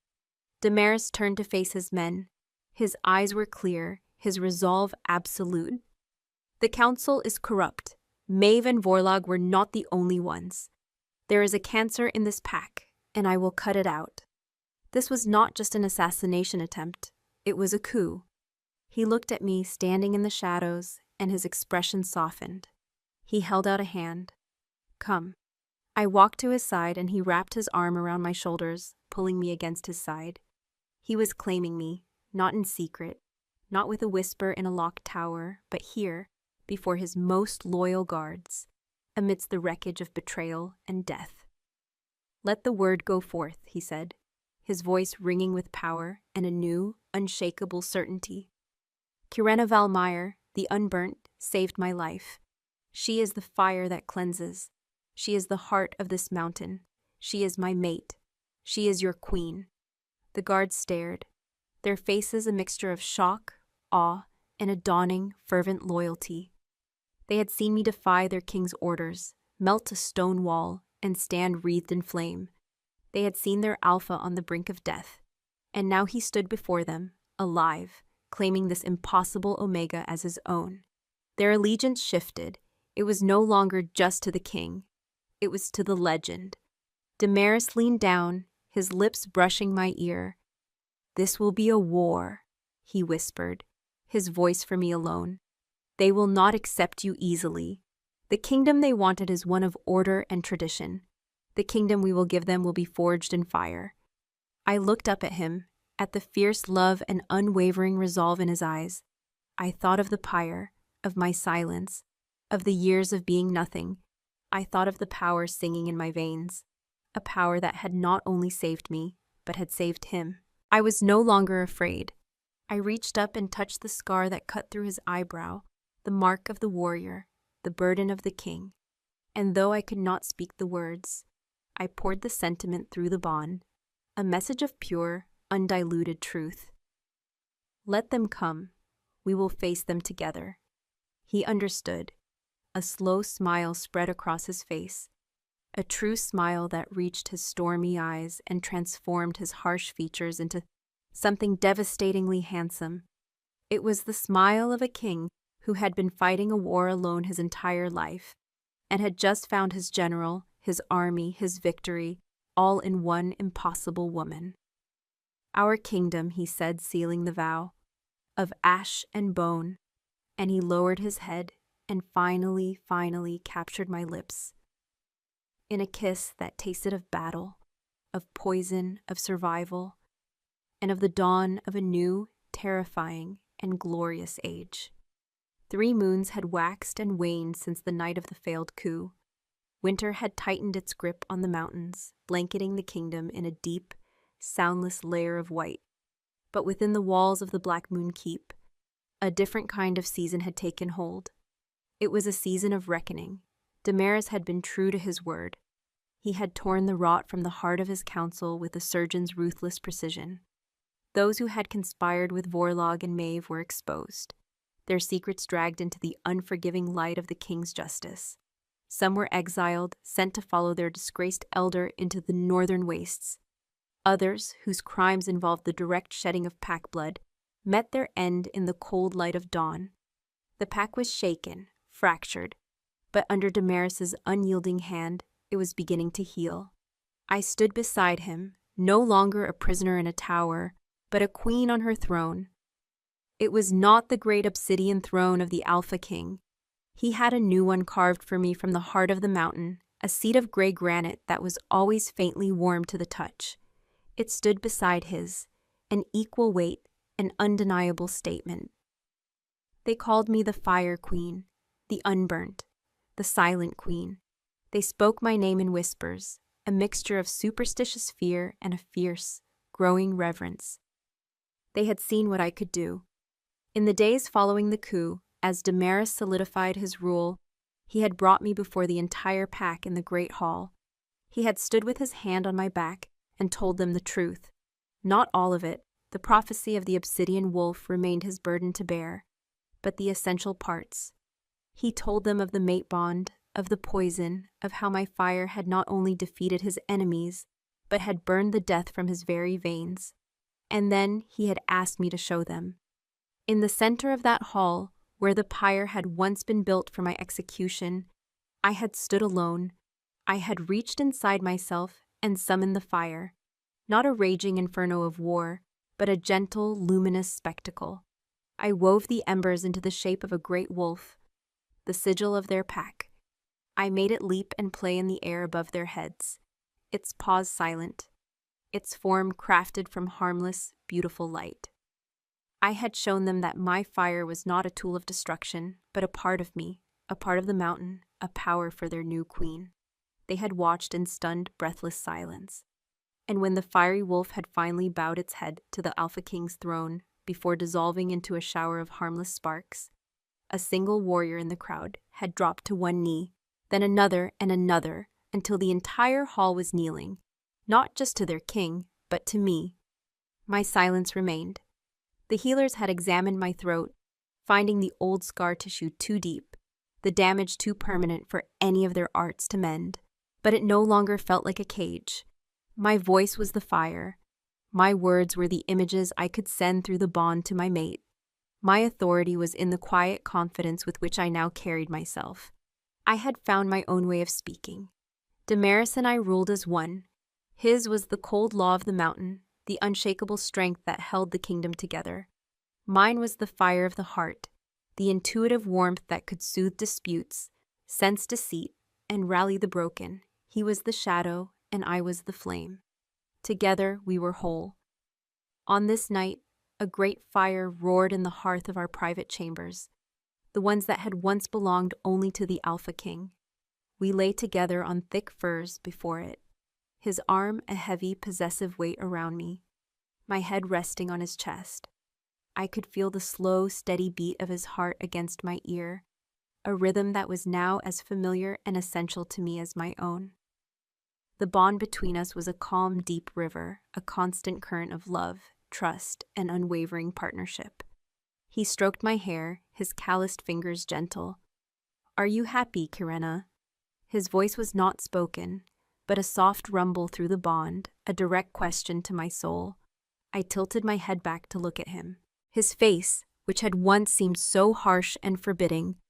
Damaris turned to face his men. His eyes were clear, his resolve absolute. "The council is corrupt. Maeve and Vorlog were not the only ones. There is a cancer in this pack, and I will cut it out." This was not just an assassination attempt. It was a coup. He looked at me, standing in the shadows, and his expression softened. He held out a hand. "Come." I walked to his side, and he wrapped his arm around my shoulders, pulling me against his side. He was claiming me, not in secret, not with a whisper in a locked tower, but here, before his most loyal guards, amidst the wreckage of betrayal and death. "Let the word go forth," he said, his voice ringing with power and a new, unshakable certainty. "Karenna Valmeyer, the unburnt, saved my life. She is the fire that cleanses. She is the heart of this mountain. She is my mate. She is your queen." The guards stared, their faces a mixture of shock, awe, and a dawning, fervent loyalty. They had seen me defy their king's orders, melt a stone wall, and stand wreathed in flame. They had seen their alpha on the brink of death, and now he stood before them, alive, claiming this impossible omega as his own. Their allegiance shifted. It was no longer just to the king. It was to the legend. Damaris leaned down, his lips brushing my ear. "This will be a war," he whispered, his voice for me alone. "They will not accept you easily. The kingdom they wanted is one of order and tradition. The kingdom we will give them will be forged in fire." I looked up at him, at the fierce love and unwavering resolve in his eyes. I thought of the pyre, of my silence, of the years of being nothing. I thought of the power singing in my veins, a power that had not only saved me, but had saved him. I was no longer afraid. I reached up and touched the scar that cut through his eyebrow, the mark of the warrior, the burden of the king. And though I could not speak the words, I poured the sentiment through the bond, a message of pure, undiluted truth. "Let them come. We will face them together." He understood. A slow smile spread across his face, a true smile that reached his stormy eyes and transformed his harsh features into something devastatingly handsome. It was the smile of a king who had been fighting a war alone his entire life, and had just found his general, his army, his victory, all in one impossible woman. "Our kingdom," he said, sealing the vow, "of ash and bone," and he lowered his head and finally captured my lips. In a kiss that tasted of battle, of poison, of survival, and of the dawn of a new, terrifying, and glorious age. 3 moons had waxed and waned since the night of the failed coup. Winter had tightened its grip on the mountains, blanketing the kingdom in a deep, soundless layer of white. But within the walls of the Black Moon Keep, a different kind of season had taken hold. It was a season of reckoning. Damaris had been true to his word. He had torn the rot from the heart of his council with a surgeon's ruthless precision. Those who had conspired with Vorlog and Maeve were exposed, their secrets dragged into the unforgiving light of the king's justice. Some were exiled, sent to follow their disgraced elder into the northern wastes. Others, whose crimes involved the direct shedding of pack blood, met their end in the cold light of dawn. The pack was shaken, fractured, but under Damaris's unyielding hand, it was beginning to heal. I stood beside him, no longer a prisoner in a tower, but a queen on her throne. It was not the great obsidian throne of the Alpha King. He had a new one carved for me from the heart of the mountain, a seat of gray granite that was always faintly warm to the touch. It stood beside his, an equal weight, an undeniable statement. They called me the Fire Queen, the Unburnt, the Silent Queen. They spoke my name in whispers, a mixture of superstitious fear and a fierce, growing reverence. They had seen what I could do. In the days following the coup, as Damaris solidified his rule, he had brought me before the entire pack in the Great Hall. He had stood with his hand on my back and told them the truth. Not all of it. The prophecy of the obsidian wolf remained his burden to bear, but the essential parts. He told them of the mate bond, of the poison, of how my fire had not only defeated his enemies, but had burned the death from his very veins. And then he had asked me to show them. In the center of that hall, where the pyre had once been built for my execution, I had stood alone. I had reached inside myself and summoned the fire, not a raging inferno of war, but a gentle, luminous spectacle. I wove the embers into the shape of a great wolf, the sigil of their pack. I made it leap and play in the air above their heads, its paws silent, its form crafted from harmless, beautiful light. I had shown them that my fire was not a tool of destruction, but a part of me, a part of the mountain, a power for their new queen. They had watched in stunned, breathless silence. And when the fiery wolf had finally bowed its head to the Alpha King's throne before dissolving into a shower of harmless sparks, a single warrior in the crowd had dropped to one knee, then another and another, until the entire hall was kneeling, not just to their king, but to me. My silence remained. The healers had examined my throat, finding the old scar tissue too deep, the damage too permanent for any of their arts to mend, but it no longer felt like a cage. My voice was the fire. My words were the images I could send through the bond to my mate, My authority was in the quiet confidence with which I now carried myself. I had found my own way of speaking. Damaris and I ruled as one. His was the cold law of the mountain, the unshakable strength that held the kingdom together. Mine was the fire of the heart, the intuitive warmth that could soothe disputes, sense deceit, and rally the broken. He was the shadow, and I was the flame. Together we were whole. On this night, a great fire roared in the hearth of our private chambers, the ones that had once belonged only to the Alpha King. We lay together on thick furs before it, his arm a heavy, possessive weight around me, my head resting on his chest. I could feel the slow, steady beat of his heart against my ear, a rhythm that was now as familiar and essential to me as my own. The bond between us was a calm, deep river, a constant current of love, trust, and unwavering partnership. He stroked my hair, his calloused fingers gentle. "Are you happy, Kirena?" His voice was not spoken, but a soft rumble through the bond, a direct question to my soul. I tilted my head back to look at him. His face, which had once seemed so harsh and forbidding,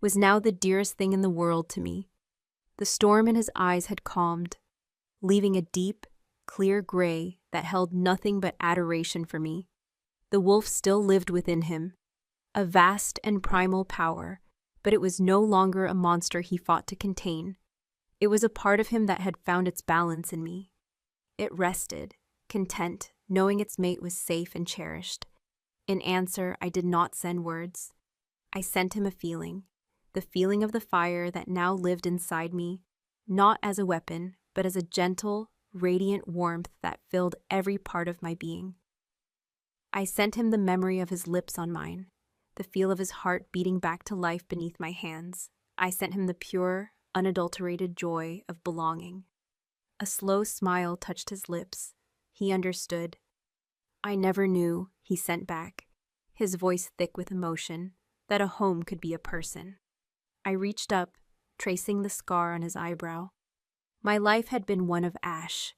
was now the dearest thing in the world to me. The storm in his eyes had calmed, leaving a deep, clear gray that held nothing but adoration for me. The wolf still lived within him, a vast and primal power, but it was no longer a monster he fought to contain. It was a part of him that had found its balance in me. It rested, content, knowing its mate was safe and cherished. In answer, I did not send words. I sent him a feeling, the feeling of the fire that now lived inside me, not as a weapon, but as a gentle, radiant warmth that filled every part of my being. I sent him the memory of his lips on mine, the feel of his heart beating back to life beneath my hands. I sent him the pure, unadulterated joy of belonging. A slow smile touched his lips. He understood. "I never knew," he sent back, his voice thick with emotion, "that a home could be a person." I reached up, tracing the scar on his eyebrow. My life had been one of ash,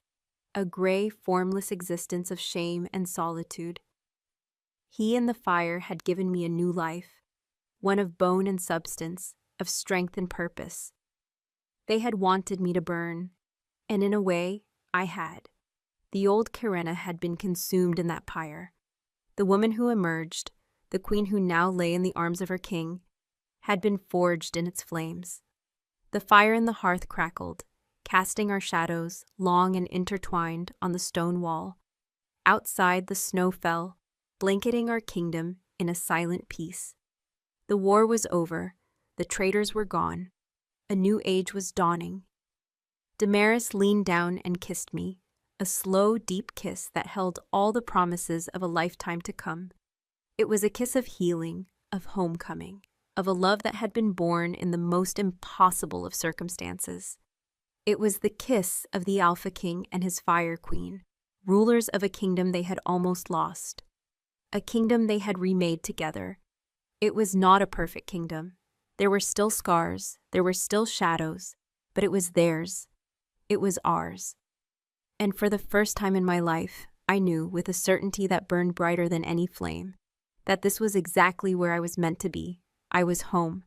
a gray, formless existence of shame and solitude. He and the fire had given me a new life, one of bone and substance, of strength and purpose. They had wanted me to burn, and in a way, I had. The old Kirena had been consumed in that pyre. The woman who emerged, the queen who now lay in the arms of her king, had been forged in its flames. The fire in the hearth crackled, casting our shadows, long and intertwined, on the stone wall. Outside, the snow fell, blanketing our kingdom in a silent peace. The war was over, the traitors were gone, a new age was dawning. Damaris leaned down and kissed me, a slow, deep kiss that held all the promises of a lifetime to come. It was a kiss of healing, of homecoming, of a love that had been born in the most impossible of circumstances. It was the kiss of the Alpha King and his Fire Queen, rulers of a kingdom they had almost lost, a kingdom they had remade together. It was not a perfect kingdom. There were still scars, there were still shadows, but it was theirs. It was ours. And for the first time in my life, I knew, with a certainty that burned brighter than any flame, that this was exactly where I was meant to be. I was home.